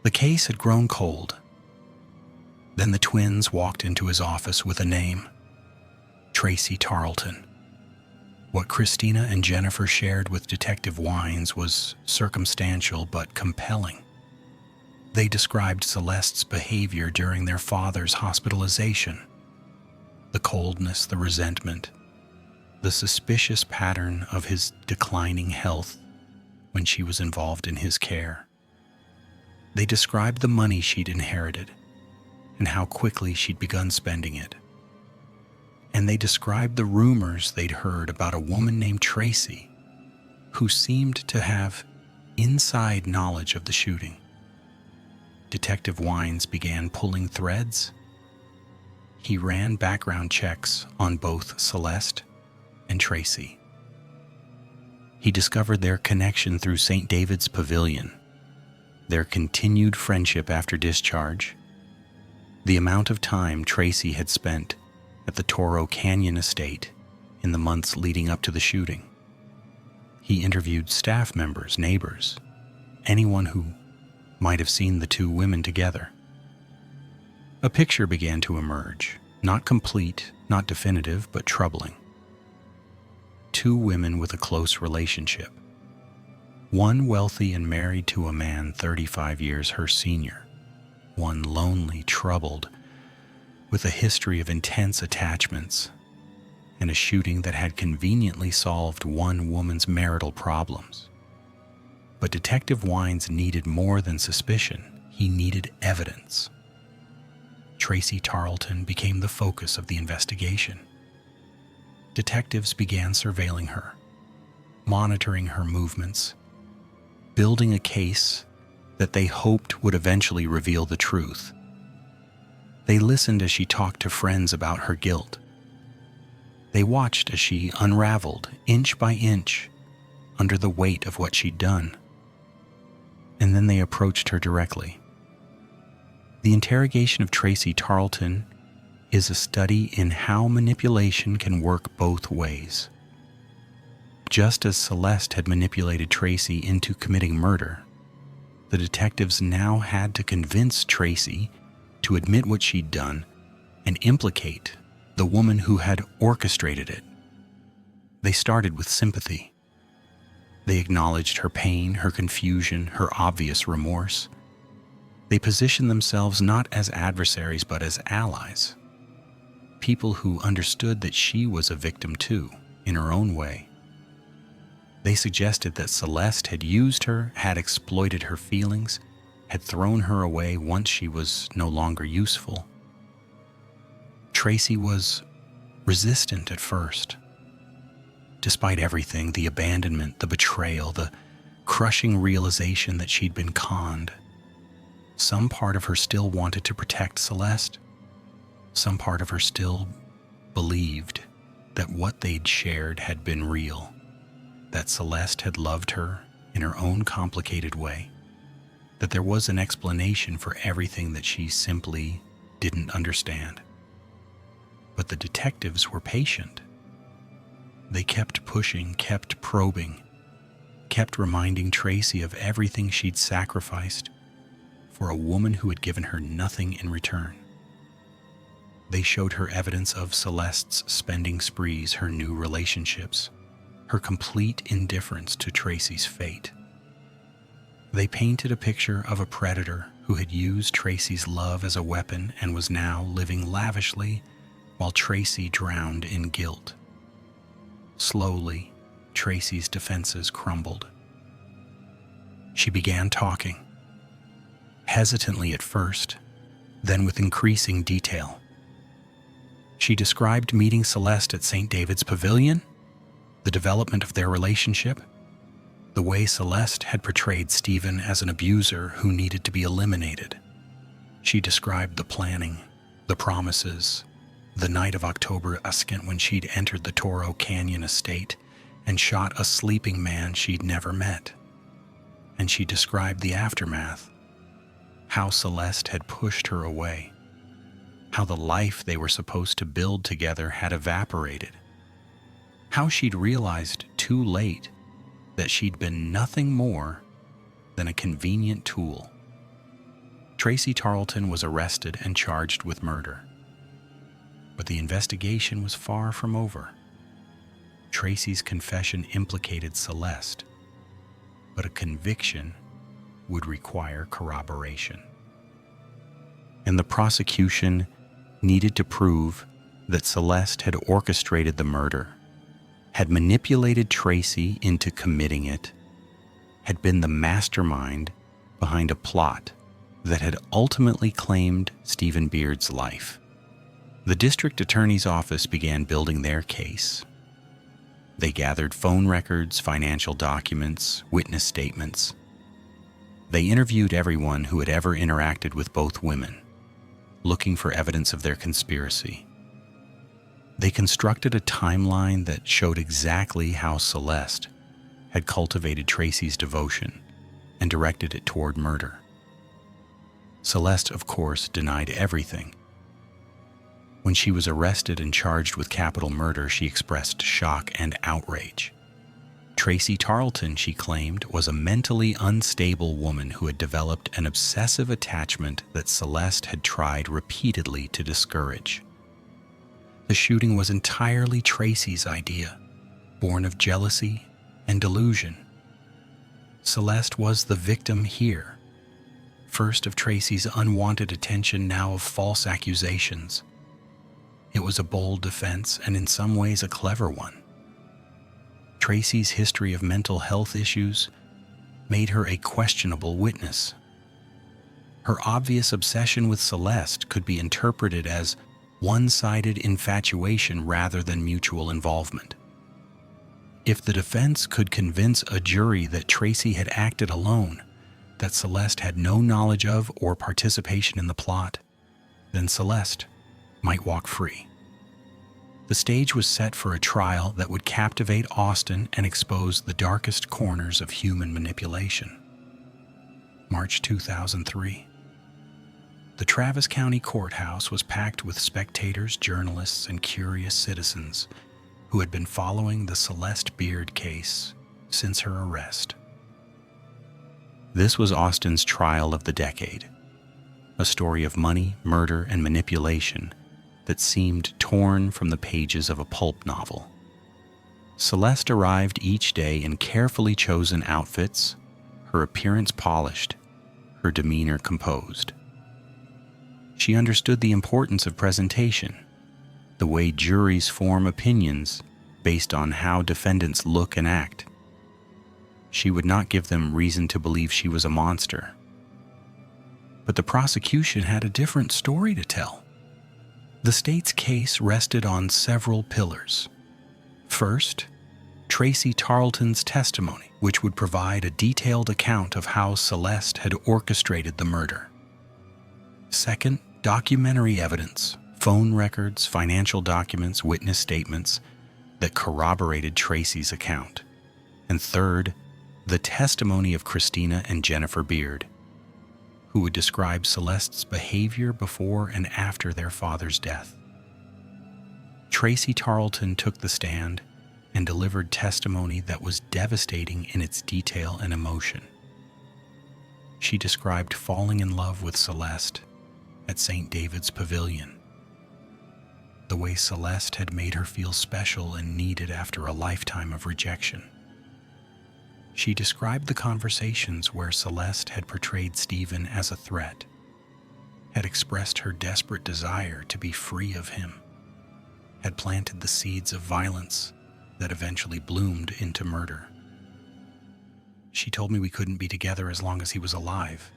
The case had grown cold. Then the twins walked into his office with a name: Tracey Tarlton. What Kristina and Jennifer shared with Detective Wines was circumstantial but compelling. They described Celeste's behavior during their father's hospitalization. The coldness, the resentment, the suspicious pattern of his declining health when she was involved in his care. They described the money she'd inherited and how quickly she'd begun spending it. And they described the rumors they'd heard about a woman named Tracey who seemed to have inside knowledge of the shooting. Detective Wines began pulling threads. He ran background checks on both Celeste and Tracey. He discovered their connection through St. David's Pavilion, their continued friendship after discharge, the amount of time Tracey had spent at the Toro Canyon estate in the months leading up to the shooting. He interviewed staff members, neighbors, anyone who might have seen the two women together. A picture began to emerge, not complete, not definitive, but troubling. Two women with a close relationship. One wealthy and married to a man 35 years her senior. One lonely, troubled, with a history of intense attachments and a shooting that had conveniently solved one woman's marital problems. But Detective Wines needed more than suspicion. He needed evidence. Tracey Tarlton became the focus of the investigation. Detectives began surveilling her, monitoring her movements, building a case that they hoped would eventually reveal the truth. They listened as she talked to friends about her guilt. They watched as she unraveled, inch by inch, under the weight of what she'd done. And then they approached her directly. The interrogation of Tracey Tarlton is a study in how manipulation can work both ways. Just as Celeste had manipulated Tracey into committing murder, the detectives now had to convince Tracey to admit what she'd done and implicate the woman who had orchestrated it. They started with sympathy. They acknowledged her pain, her confusion, her obvious remorse. They positioned themselves not as adversaries but as allies, people who understood that she was a victim too, in her own way. They suggested that Celeste had used her, had exploited her feelings, had thrown her away once she was no longer useful. Tracey was resistant at first. Despite everything, the abandonment, the betrayal, the crushing realization that she'd been conned, some part of her still wanted to protect Celeste. Some part of her still believed that what they'd shared had been real, that Celeste had loved her in her own complicated way, that there was an explanation for everything that she simply didn't understand. But the detectives were patient. They kept pushing, kept probing, kept reminding Tracey of everything she'd sacrificed for a woman who had given her nothing in return. They showed her evidence of Celeste's spending sprees, her new relationships, her complete indifference to Tracey's fate. They painted a picture of a predator who had used Tracey's love as a weapon and was now living lavishly while Tracey drowned in guilt. Slowly, Tracey's defenses crumbled. She began talking, hesitantly at first, then with increasing detail. She described meeting Celeste at St. David's Pavilion, the development of their relationship, the way Celeste had portrayed Stephen as an abuser who needed to be eliminated. She described the planning, the promises, the night of October 2nd when she'd entered the Toro Canyon estate and shot a sleeping man she'd never met. And she described the aftermath, how Celeste had pushed her away, how the life they were supposed to build together had evaporated, how she'd realized too late that she'd been nothing more than a convenient tool. Tracey Tarlton was arrested and charged with murder. But the investigation was far from over. Tracey's confession implicated Celeste, but a conviction would require corroboration. And the prosecution needed to prove that Celeste had orchestrated the murder, had manipulated Tracey into committing it, had been the mastermind behind a plot that had ultimately claimed Stephen Beard's life. The district attorney's office began building their case. They gathered phone records, financial documents, witness statements. They interviewed everyone who had ever interacted with both women, looking for evidence of their conspiracy. They constructed a timeline that showed exactly how Celeste had cultivated Tracey's devotion and directed it toward murder. Celeste, of course, denied everything. When she was arrested and charged with capital murder, she expressed shock and outrage. Tracey Tarlton, she claimed, was a mentally unstable woman who had developed an obsessive attachment that Celeste had tried repeatedly to discourage. The shooting was entirely Tracey's idea, born of jealousy and delusion. Celeste was the victim here, first of Tracey's unwanted attention, now of false accusations. It was a bold defense and in some ways a clever one. Tracey's history of mental health issues made her a questionable witness. Her obvious obsession with Celeste could be interpreted as one-sided infatuation rather than mutual involvement. If the defense could convince a jury that Tracey had acted alone, that Celeste had no knowledge of or participation in the plot, then Celeste might walk free. The stage was set for a trial that would captivate Austin and expose the darkest corners of human manipulation. March 2003. The Travis County Courthouse was packed with spectators, journalists, and curious citizens who had been following the Celeste Beard case since her arrest. This was Austin's trial of the decade, a story of money, murder, and manipulation that seemed torn from the pages of a pulp novel. Celeste arrived each day in carefully chosen outfits, her appearance polished, her demeanor composed. She understood the importance of presentation, the way juries form opinions based on how defendants look and act. She would not give them reason to believe she was a monster. But the prosecution had a different story to tell. The state's case rested on several pillars. First, Tracey Tarlton's testimony, which would provide a detailed account of how Celeste had orchestrated the murder. Second, documentary evidence, phone records, financial documents, witness statements that corroborated Tracey's account. And third, the testimony of Kristina and Jennifer Beard, who would describe Celeste's behavior before and after their father's death. Tracey Tarlton took the stand and delivered testimony that was devastating in its detail and emotion. She described falling in love with Celeste at St. David's Pavilion, the way Celeste had made her feel special and needed after a lifetime of rejection. She described the conversations where Celeste had portrayed Stephen as a threat, had expressed her desperate desire to be free of him, had planted the seeds of violence that eventually bloomed into murder. She told me we couldn't be together as long as he was alive,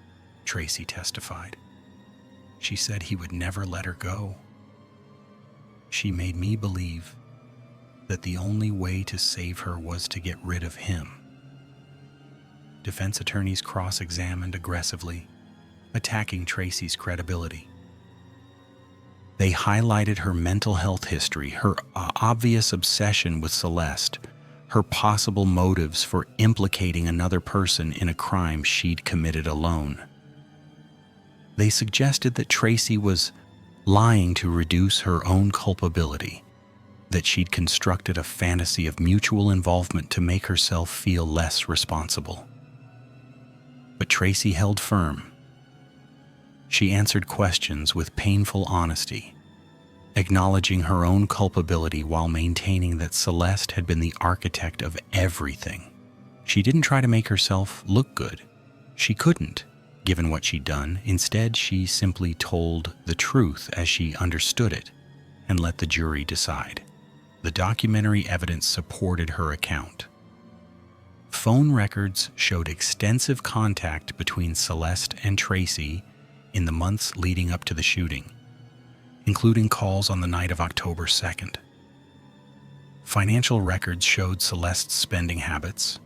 Tracey testified. She said he would never let her go. She made me believe that the only way to save her was to get rid of him. Defense attorneys cross-examined aggressively, attacking Tracey's credibility. They highlighted her mental health history, her obvious obsession with Celeste, her possible motives for implicating another person in a crime she'd committed alone. They suggested that Tracey was lying to reduce her own culpability, that she'd constructed a fantasy of mutual involvement to make herself feel less responsible. But Tracey held firm. She answered questions with painful honesty, acknowledging her own culpability while maintaining that Celeste had been the architect of everything. She didn't try to make herself look good. She couldn't, given what she'd done. Instead, she simply told the truth as she understood it and let the jury decide. The documentary evidence supported her account. Phone records showed extensive contact between Celeste and Tracey in the months leading up to the shooting, including calls on the night of October 2nd. Financial records showed Celeste's spending habits,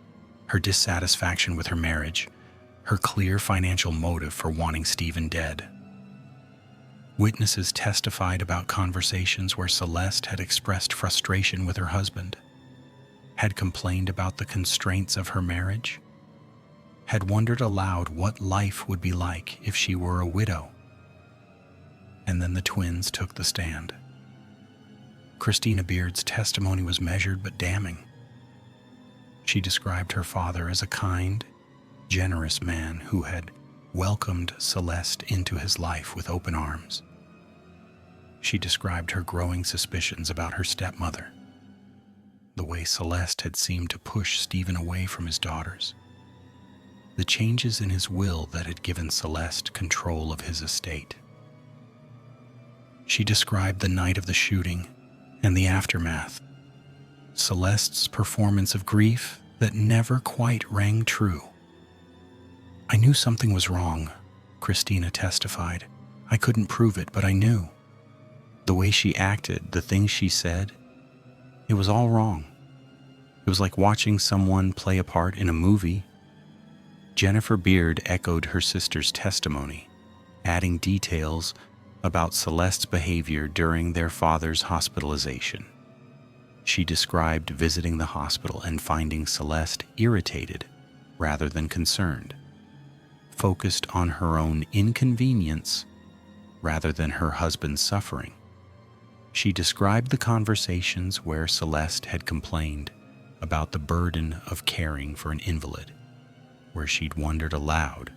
her dissatisfaction with her marriage, her clear financial motive for wanting Stephen dead. Witnesses testified about conversations where Celeste had expressed frustration with her husband, had complained about the constraints of her marriage, had wondered aloud what life would be like if she were a widow. And then the twins took the stand. Kristina Beard's testimony was measured but damning. She described her father as a kind, generous man who had welcomed Celeste into his life with open arms. She described her growing suspicions about her stepmother, the way Celeste had seemed to push Stephen away from his daughters, the changes in his will that had given Celeste control of his estate. She described the night of the shooting and the aftermath, Celeste's performance of grief that never quite rang true. I knew something was wrong, Kristina testified. I couldn't prove it, but I knew. The way she acted, the things she said, it was all wrong. It was like watching someone play a part in a movie. Jennifer Beard echoed her sister's testimony, adding details about Celeste's behavior during their father's hospitalization. She described visiting the hospital and finding Celeste irritated rather than concerned, focused on her own inconvenience rather than her husband's suffering. She described the conversations where Celeste had complained about the burden of caring for an invalid, where she'd wondered aloud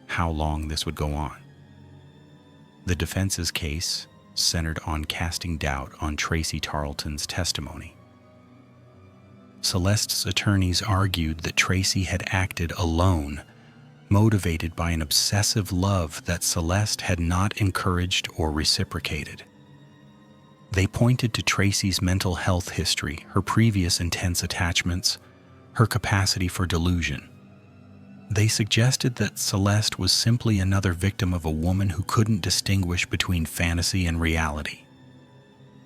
how long this would go on. The defense's case centered on casting doubt on Tracey Tarlton's testimony. Celeste's attorneys argued that Tracey had acted alone, motivated by an obsessive love that Celeste had not encouraged or reciprocated. They pointed to Tracey's mental health history, her previous intense attachments, her capacity for delusion. They suggested that Celeste was simply another victim of a woman who couldn't distinguish between fantasy and reality.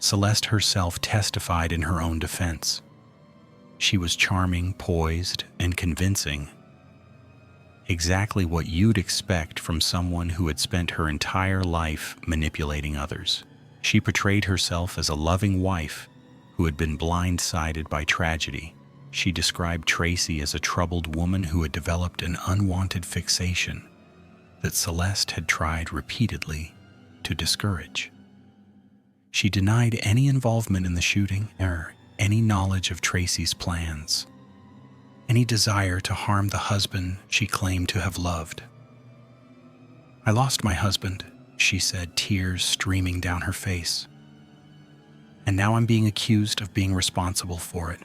Celeste herself testified in her own defense. She was charming, poised, and convincing. Exactly what you'd expect from someone who had spent her entire life manipulating others. She portrayed herself as a loving wife who had been blindsided by tragedy. She described Tracey as a troubled woman who had developed an unwanted fixation that Celeste had tried repeatedly to discourage. She denied any involvement in the shooting or any knowledge of Tracey's plans, any desire to harm the husband she claimed to have loved. "I lost my husband," she said, tears streaming down her face. and now I'm being accused of being responsible for it.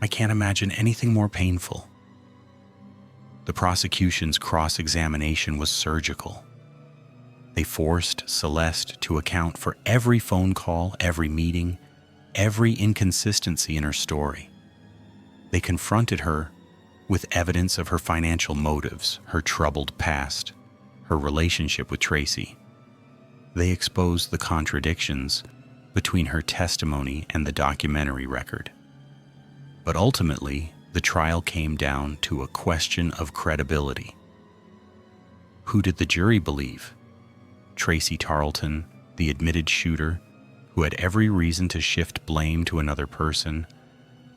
I can't imagine anything more painful. The prosecution's cross-examination was surgical. They forced Celeste to account for every phone call, every meeting, every inconsistency in her story. They confronted her with evidence of her financial motives, her troubled past, her relationship with Tracey. They exposed the contradictions between her testimony and the documentary record. But ultimately, the trial came down to a question of credibility. Who did the jury believe? Tracey Tarlton, the admitted shooter, who had every reason to shift blame to another person,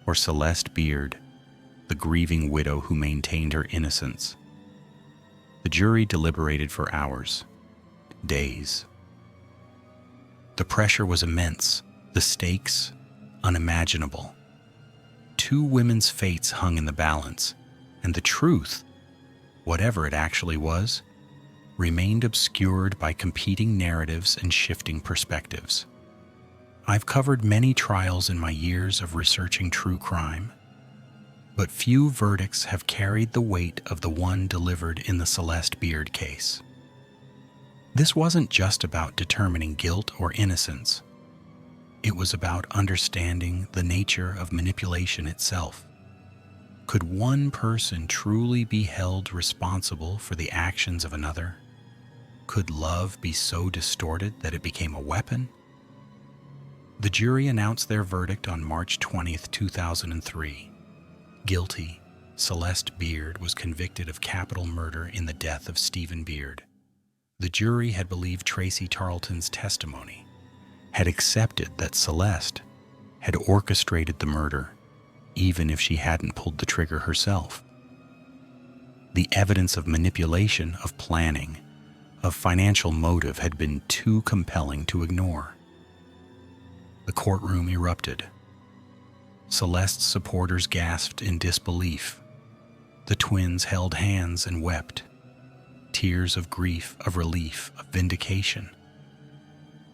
or Celeste Beard, the grieving widow who maintained her innocence? The jury deliberated for hours, days. The pressure was immense, the stakes unimaginable. 2 women's fates hung in the balance, and the truth, whatever it actually was, remained obscured by competing narratives and shifting perspectives. I've covered many trials in my years of researching true crime, but few verdicts have carried the weight of the one delivered in the Celeste Beard case. This wasn't just about determining guilt or innocence. It was about understanding the nature of manipulation itself. Could one person truly be held responsible for the actions of another? Could love be so distorted that it became a weapon? The jury announced their verdict on March 20th, 2003. Guilty, Celeste Beard was convicted of capital murder in the death of Stephen Beard. The jury had believed Tracey Tarlton's testimony, had accepted that Celeste had orchestrated the murder, even if she hadn't pulled the trigger herself. The evidence of manipulation, of planning, of financial motive had been too compelling to ignore. The courtroom erupted. Celeste's supporters gasped in disbelief. The twins held hands and wept. Tears of grief, of relief, of vindication.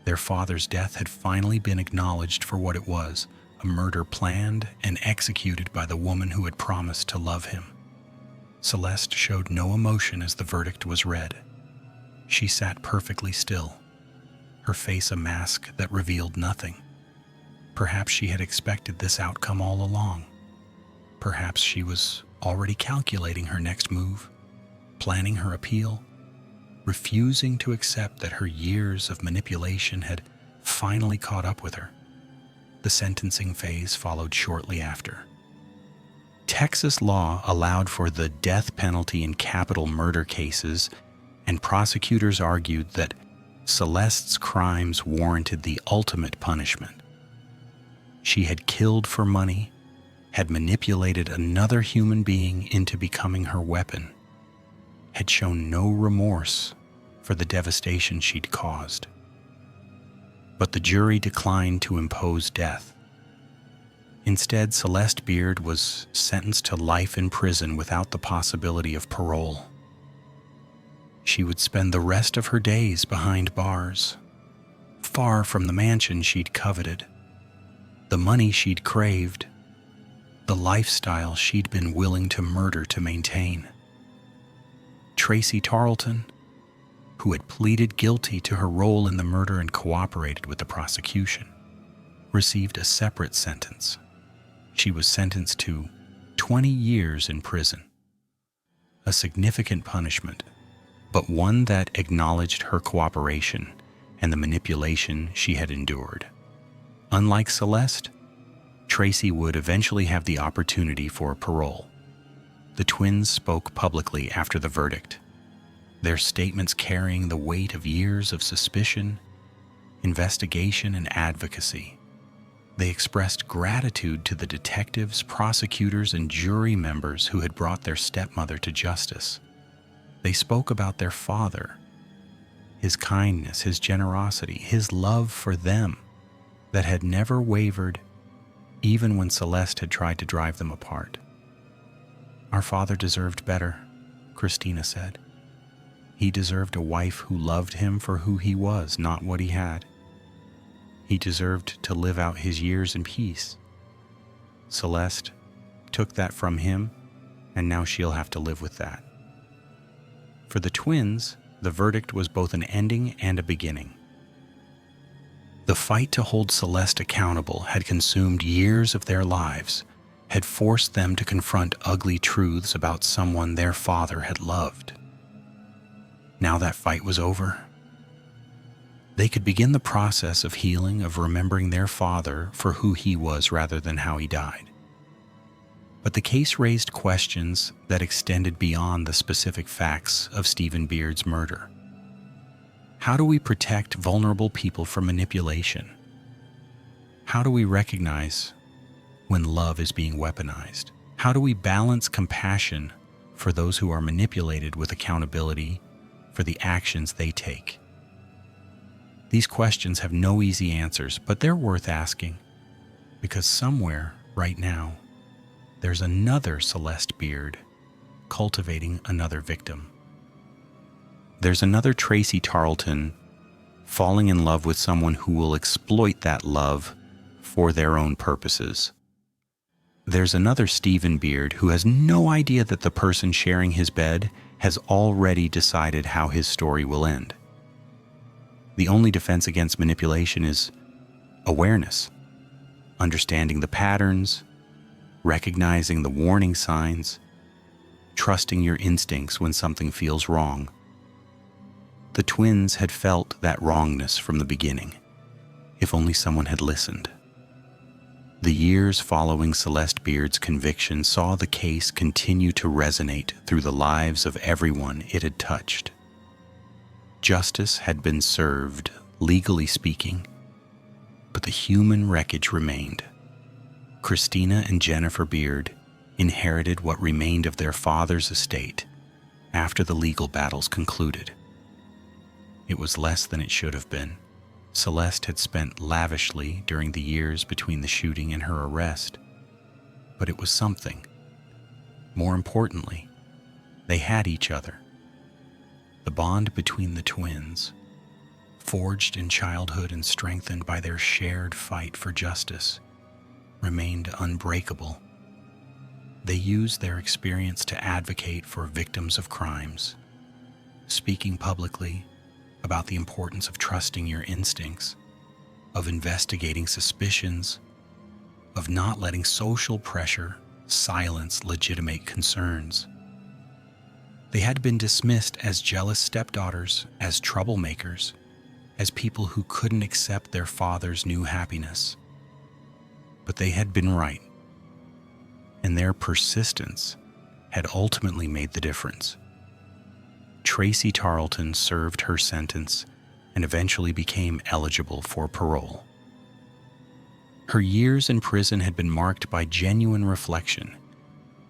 Their father's death had finally been acknowledged for what it was, a murder planned and executed by the woman who had promised to love him. Celeste showed no emotion as the verdict was read. She sat perfectly still, her face a mask that revealed nothing. Perhaps she had expected this outcome all along. Perhaps she was already calculating her next move, planning her appeal, refusing to accept that her years of manipulation had finally caught up with her. The sentencing phase followed shortly after. Texas law allowed for the death penalty in capital murder cases, and prosecutors argued that Celeste's crimes warranted the ultimate punishment. She had killed for money, had manipulated another human being into becoming her weapon, had shown no remorse for the devastation she'd caused. But the jury declined to impose death. Instead, Celeste Beard was sentenced to life in prison without the possibility of parole. She would spend the rest of her days behind bars, far from the mansion she'd coveted, the money she'd craved, the lifestyle she'd been willing to murder to maintain. Tracey Tarlton, who had pleaded guilty to her role in the murder and cooperated with the prosecution, received a separate sentence. She was sentenced to 20 years in prison, a significant punishment, but one that acknowledged her cooperation and the manipulation she had endured. Unlike Celeste, Tracey would eventually have the opportunity for parole. The twins spoke publicly after the verdict, their statements carrying the weight of years of suspicion, investigation, and advocacy. They expressed gratitude to the detectives, prosecutors, and jury members who had brought their stepmother to justice. They spoke about their father, his kindness, his generosity, his love for them that had never wavered even when Celeste had tried to drive them apart. "Our father deserved better," Kristina said. "He deserved a wife who loved him for who he was, not what he had." He deserved to live out his years in peace. Celeste took that from him, and now she'll have to live with that. For the twins, the verdict was both an ending and a beginning. The fight to hold Celeste accountable had consumed years of their lives, had forced them to confront ugly truths about someone their father had loved. Now that fight was over. They could begin the process of healing, of remembering their father for who he was rather than how he died. But the case raised questions that extended beyond the specific facts of Stephen Beard's murder. How do we protect vulnerable people from manipulation? How do we recognize when love is being weaponized? How do we balance compassion for those who are manipulated with accountability for the actions they take? These questions have no easy answers, but they're worth asking, because somewhere, right now, there's another Celeste Beard cultivating another victim. There's another Tracey Tarlton falling in love with someone who will exploit that love for their own purposes. There's another Stephen Beard who has no idea that the person sharing his bed has already decided how his story will end. The only defense against manipulation is awareness, understanding the patterns, recognizing the warning signs, trusting your instincts when something feels wrong. The twins had felt that wrongness from the beginning, if only someone had listened. The years following Celeste Beard's conviction saw the case continue to resonate through the lives of everyone it had touched. Justice had been served, legally speaking, but the human wreckage remained. Kristina and Jennifer Beard inherited what remained of their father's estate after the legal battles concluded. It was less than it should have been. Celeste had spent lavishly during the years between the shooting and her arrest, but it was something. More importantly, they had each other. The bond between the twins, forged in childhood and strengthened by their shared fight for justice, remained unbreakable. They used their experience to advocate for victims of crimes, speaking publicly about the importance of trusting your instincts, of investigating suspicions, of not letting social pressure silence legitimate concerns. They had been dismissed as jealous stepdaughters, as troublemakers, as people who couldn't accept their father's new happiness. But they had been right, and their persistence had ultimately made the difference. Tracey Tarlton served her sentence and eventually became eligible for parole. Her years in prison had been marked by genuine reflection,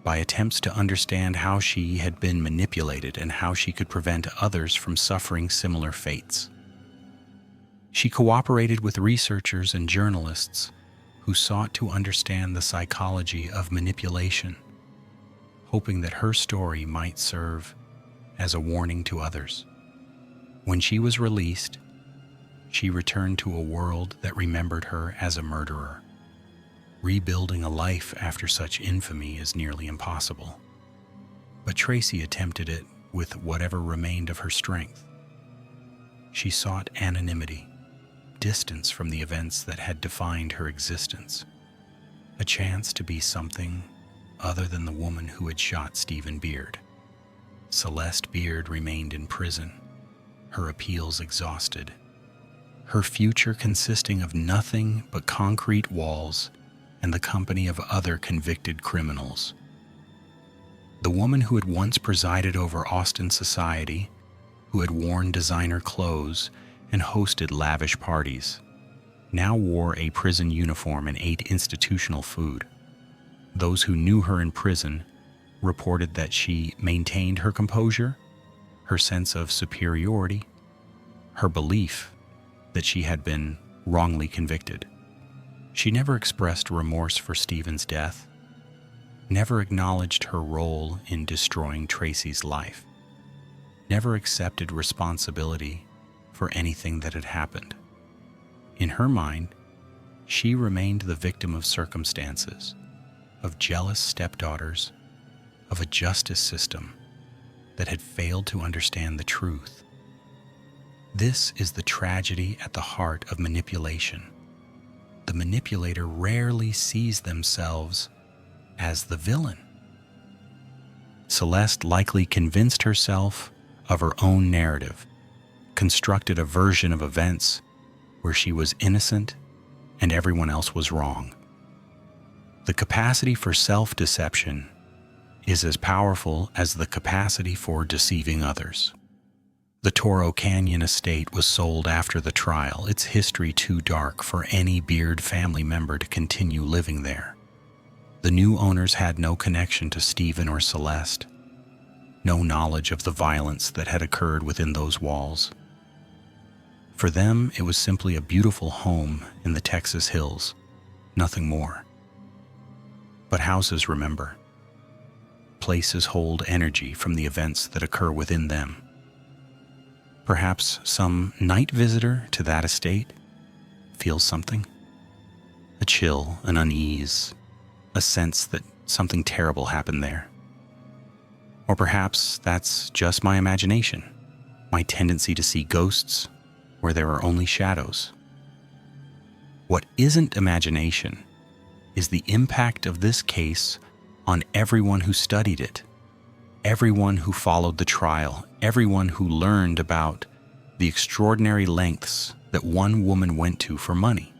by attempts to understand how she had been manipulated and how she could prevent others from suffering similar fates. She cooperated with researchers and journalists who sought to understand the psychology of manipulation, hoping that her story might serve as a warning to others. When she was released, she returned to a world that remembered her as a murderer. Rebuilding a life after such infamy is nearly impossible. But Tracey attempted it with whatever remained of her strength. She sought anonymity, distance from the events that had defined her existence, a chance to be something other than the woman who had shot Stephen Beard. Celeste Beard remained in prison, her appeals exhausted, her future consisting of nothing but concrete walls and the company of other convicted criminals. The woman who had once presided over Austin society, who had worn designer clothes and hosted lavish parties, now wore a prison uniform and ate institutional food. Those who knew her in prison reported that she maintained her composure, her sense of superiority, her belief that she had been wrongly convicted. She never expressed remorse for Stephen's death, never acknowledged her role in destroying Tracey's life, never accepted responsibility for anything that had happened. In her mind, she remained the victim of circumstances, of jealous stepdaughters, of a justice system that had failed to understand the truth. This is the tragedy at the heart of manipulation. The manipulator rarely sees themselves as the villain. Celeste likely convinced herself of her own narrative, constructed a version of events where she was innocent and everyone else was wrong. The capacity for self-deception is as powerful as the capacity for deceiving others. The Toro Canyon estate was sold after the trial, its history too dark for any Beard family member to continue living there. The new owners had no connection to Stephen or Celeste, no knowledge of the violence that had occurred within those walls. For them, it was simply a beautiful home in the Texas hills, nothing more. But houses remember. Places hold energy from the events that occur within them. Perhaps some night visitor to that estate feels something. A chill, an unease, a sense that something terrible happened there. Or perhaps that's just my imagination, my tendency to see ghosts where there are only shadows. What isn't imagination is the impact of this case on everyone who studied it, everyone who followed the trial, everyone who learned about the extraordinary lengths that one woman went to for money.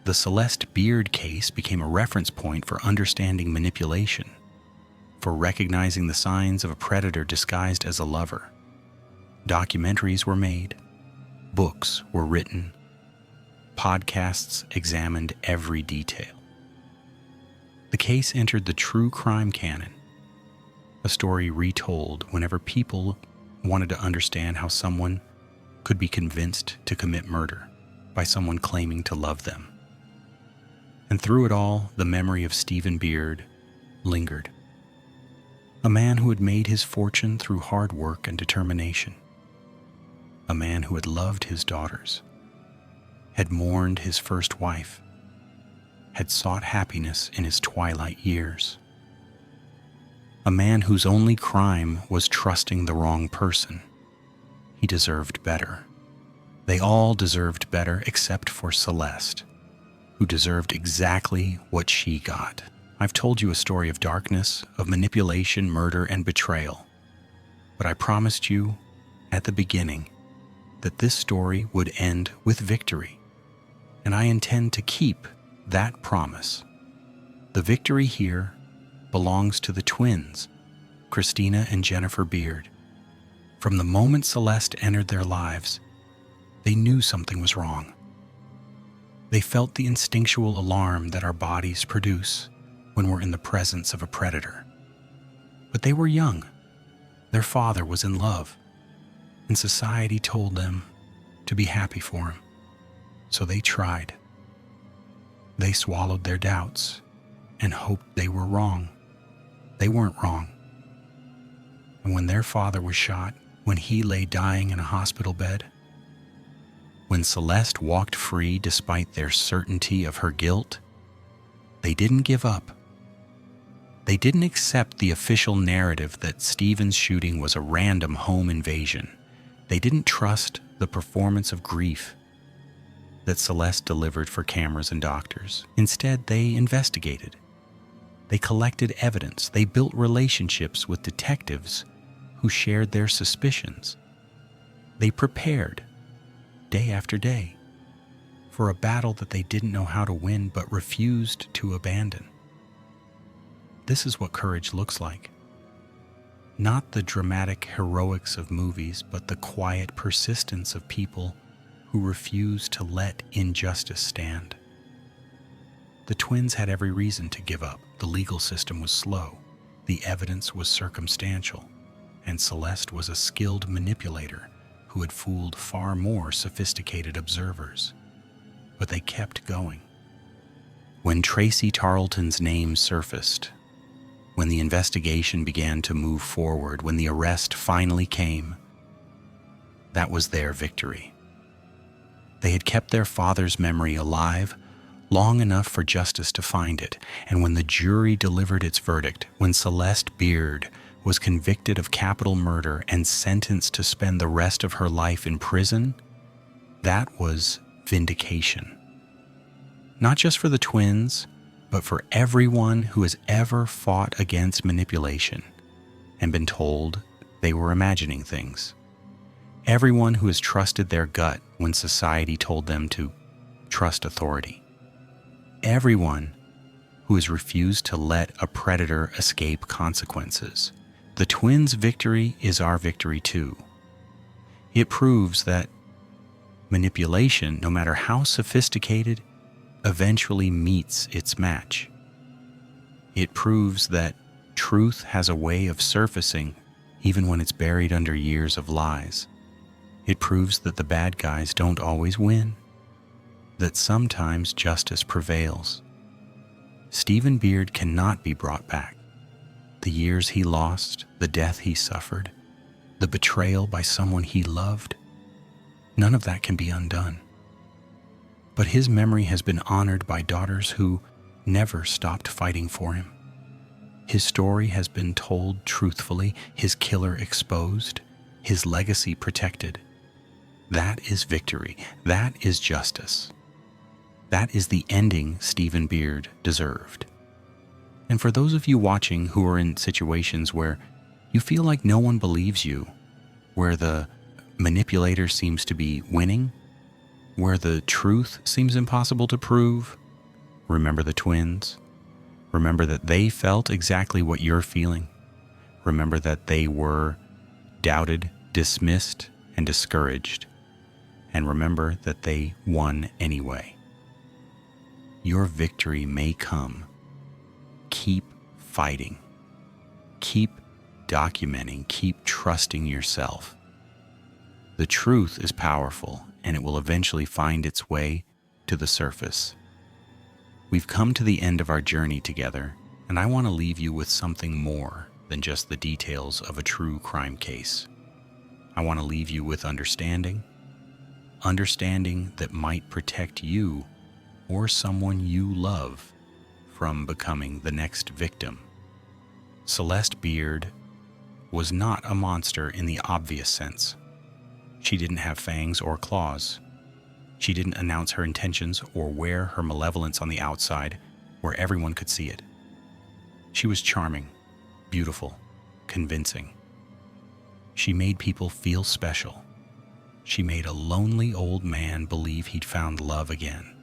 The Celeste Beard case became a reference point for understanding manipulation, for recognizing the signs of a predator disguised as a lover. Documentaries were made, books were written, podcasts examined every detail. The case entered the true crime canon, a story retold whenever people wanted to understand how someone could be convinced to commit murder by someone claiming to love them. And through it all, the memory of Stephen Beard lingered. A man who had made his fortune through hard work and determination. A man who had loved his daughters, had mourned his first wife, had sought happiness in his twilight years. A man whose only crime was trusting the wrong person. He deserved better. They all deserved better except for Celeste, who deserved exactly what she got. I've told you a story of darkness, of manipulation, murder, and betrayal. But I promised you at the beginning that this story would end with victory, and I intend to keep that promise. The victory here belongs to the twins, Kristina and Jennifer Beard. From the moment Celeste entered their lives, they knew something was wrong. They felt the instinctual alarm that our bodies produce when we're in the presence of a predator. But they were young. Their father was in love, and society told them to be happy for him. So they tried. They swallowed their doubts and hoped they were wrong. They weren't wrong. And when their father was shot, when he lay dying in a hospital bed, when Celeste walked free despite their certainty of her guilt, they didn't give up. They didn't accept the official narrative that Stephen's shooting was a random home invasion. They didn't trust the performance of grief that Celeste delivered for cameras and doctors. Instead, they investigated. They collected evidence. They built relationships with detectives who shared their suspicions. They prepared, day after day, for a battle that they didn't know how to win but refused to abandon. This is what courage looks like. Not the dramatic heroics of movies, but the quiet persistence of people who refuse to let injustice stand. The twins had every reason to give up. The legal system was slow, the evidence was circumstantial, and Celeste was a skilled manipulator who had fooled far more sophisticated observers. But they kept going. When Tracey Tarlton's name surfaced, when the investigation began to move forward, when the arrest finally came, that was their victory. They had kept their father's memory alive long enough for justice to find it, and when the jury delivered its verdict, when Celeste Beard was convicted of capital murder and sentenced to spend the rest of her life in prison, that was vindication. Not just for the twins, but for everyone who has ever fought against manipulation and been told they were imagining things. Everyone who has trusted their gut when society told them to trust authority. Everyone who has refused to let a predator escape consequences. The twins' victory is our victory too. It proves that manipulation, no matter how sophisticated, eventually meets its match. It proves that truth has a way of surfacing even when it's buried under years of lies. It proves that the bad guys don't always win, that sometimes justice prevails. Stephen Beard cannot be brought back. The years he lost, the death he suffered, the betrayal by someone he loved, none of that can be undone. But his memory has been honored by daughters who never stopped fighting for him. His story has been told truthfully, his killer exposed, his legacy protected. That is victory. That is justice. That is the ending Stephen Beard deserved. And for those of you watching who are in situations where you feel like no one believes you, where the manipulator seems to be winning, where the truth seems impossible to prove, remember the twins. Remember that they felt exactly what you're feeling. Remember that they were doubted, dismissed, and discouraged. And remember that they won anyway. Your victory may come. Keep fighting. Keep documenting. Keep trusting yourself. The truth is powerful, and it will eventually find its way to the surface. We've come to the end of our journey together, and I want to leave you with something more than just the details of a true crime case. I want to leave you with understanding that might protect you or someone you love from becoming the next victim. Celeste Beard was not a monster in the obvious sense. She didn't have fangs or claws. She didn't announce her intentions or wear her malevolence on the outside where everyone could see it. She was charming, beautiful, convincing. She made people feel special. She made a lonely old man believe he'd found love again.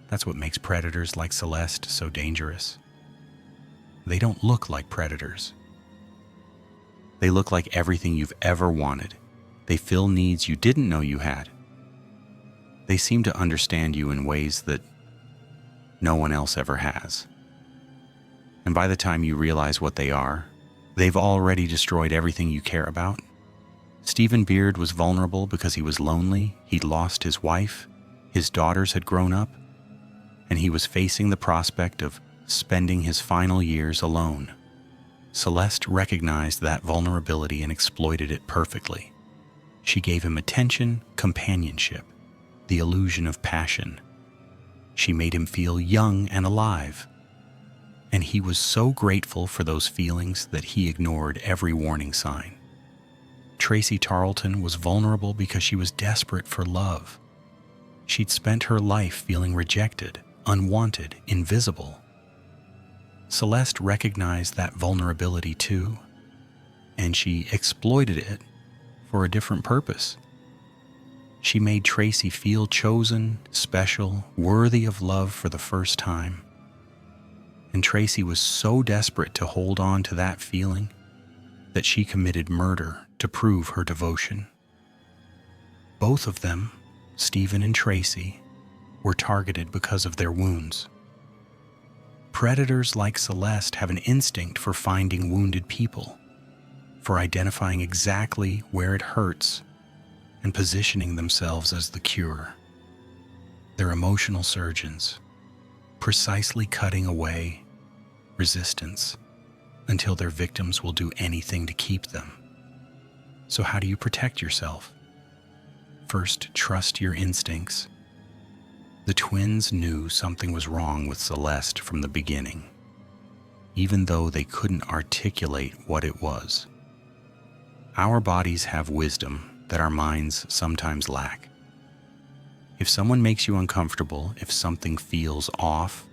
That's what makes predators like Celeste so dangerous. They don't look like predators. They look like everything you've ever wanted. They fill needs you didn't know you had. They seem to understand you in ways that no one else ever has. And by the time you realize what they are, they've already destroyed everything you care about. Stephen Beard was vulnerable because he was lonely. He'd lost his wife. His daughters had grown up. And he was facing the prospect of spending his final years alone. Celeste recognized that vulnerability and exploited it perfectly. She gave him attention, companionship, the illusion of passion. She made him feel young and alive. And he was so grateful for those feelings that he ignored every warning sign. Tracey Tarlton was vulnerable because she was desperate for love. She'd spent her life feeling rejected, unwanted, invisible. Celeste recognized that vulnerability too, and she exploited it for a different purpose. She made Tracey feel chosen, special, worthy of love for the first time. And Tracey was so desperate to hold on to that feeling that she committed murder to prove her devotion. Both of them, Stephen and Tracey, were targeted because of their wounds. Predators like Celeste have an instinct for finding wounded people, for identifying exactly where it hurts and positioning themselves as the cure. They're emotional surgeons, precisely cutting away resistance until their victims will do anything to keep them. So how do you protect yourself? First, trust your instincts. The twins knew something was wrong with Celeste from the beginning, even though they couldn't articulate what it was. Our bodies have wisdom that our minds sometimes lack. If someone makes you uncomfortable, if something feels off,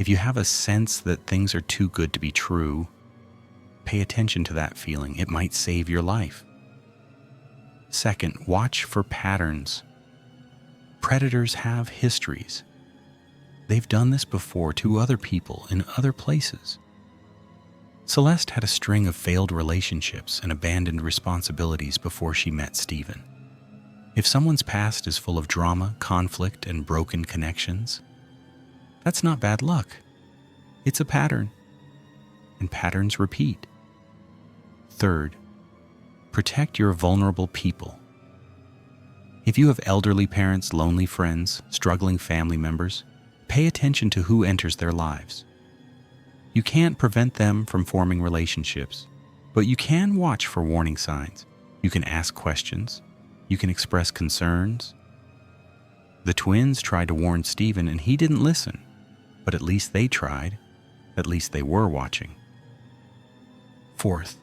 if you have a sense that things are too good to be true, pay attention to that feeling. It might save your life. Second, watch for patterns. Predators have histories. They've done this before to other people in other places. Celeste had a string of failed relationships and abandoned responsibilities before she met Steven. If someone's past is full of drama, conflict, and broken connections, that's not bad luck. It's a pattern, and patterns repeat. Third, protect your vulnerable people. If you have elderly parents, lonely friends, struggling family members, pay attention to who enters their lives. You can't prevent them from forming relationships, but you can watch for warning signs. You can ask questions. You can express concerns. The twins tried to warn Steven and he didn't listen, but at least they tried. At least they were watching. Fourth,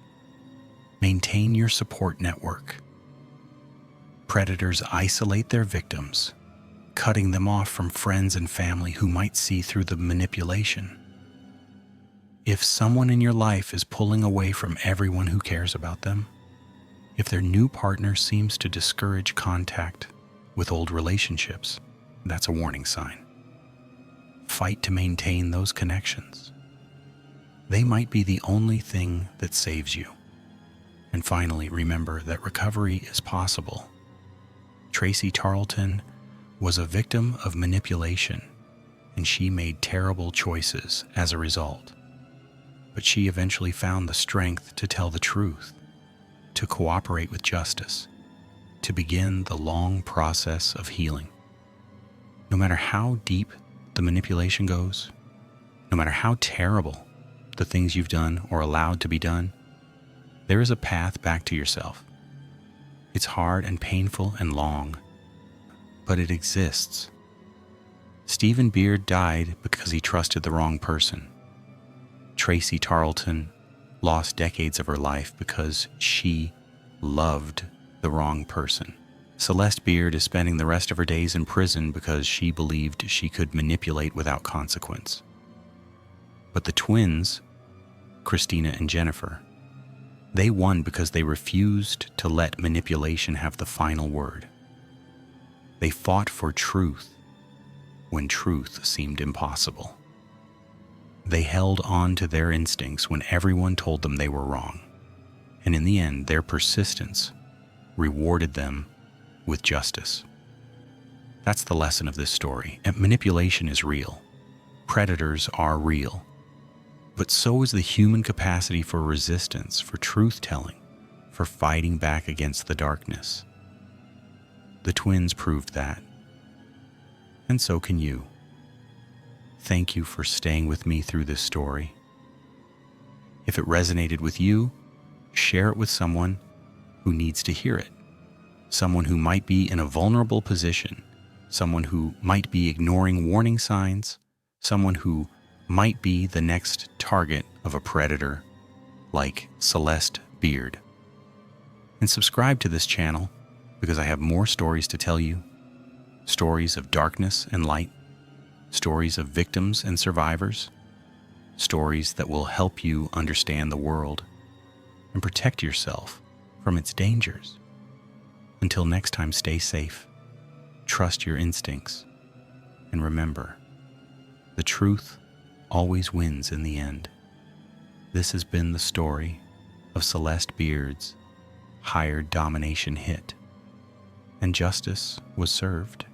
maintain your support network. Predators isolate their victims, cutting them off from friends and family who might see through the manipulation. If someone in your life is pulling away from everyone who cares about them, if their new partner seems to discourage contact with old relationships, that's a warning sign. Fight to maintain those connections. They might be the only thing that saves you. And finally, remember that recovery is possible. Tracey Tarlton was a victim of manipulation, and she made terrible choices as a result. But she eventually found the strength to tell the truth, to cooperate with justice, to begin the long process of healing. No matter how deep the manipulation goes, no matter how terrible the things you've done or allowed to be done, there is a path back to yourself. It's hard and painful and long, but it exists. Celeste Beard died because he trusted the wrong person. Tracey Tarlton lost decades of her life because she loved the wrong person. Celeste Beard is spending the rest of her days in prison because she believed she could manipulate without consequence. But the twins, Kristina and Jennifer, they won because they refused to let manipulation have the final word. They fought for truth when truth seemed impossible. They held on to their instincts when everyone told them they were wrong. And in the end, their persistence rewarded them with justice. That's the lesson of this story. And manipulation is real. Predators are real. But so is the human capacity for resistance, for truth-telling, for fighting back against the darkness. The twins proved that. And so can you. Thank you for staying with me through this story. If it resonated with you, share it with someone who needs to hear it. Someone who might be in a vulnerable position, someone who might be ignoring warning signs, someone who might be the next target of a predator like Celeste Beard. And subscribe to this channel because I have more stories to tell you, stories of darkness and light, stories of victims and survivors, stories that will help you understand the world and protect yourself from its dangers. Until next time, stay safe, trust your instincts, and remember, the truth always wins in the end. This has been the story of Celeste Beard's hired domination hit, and justice was served.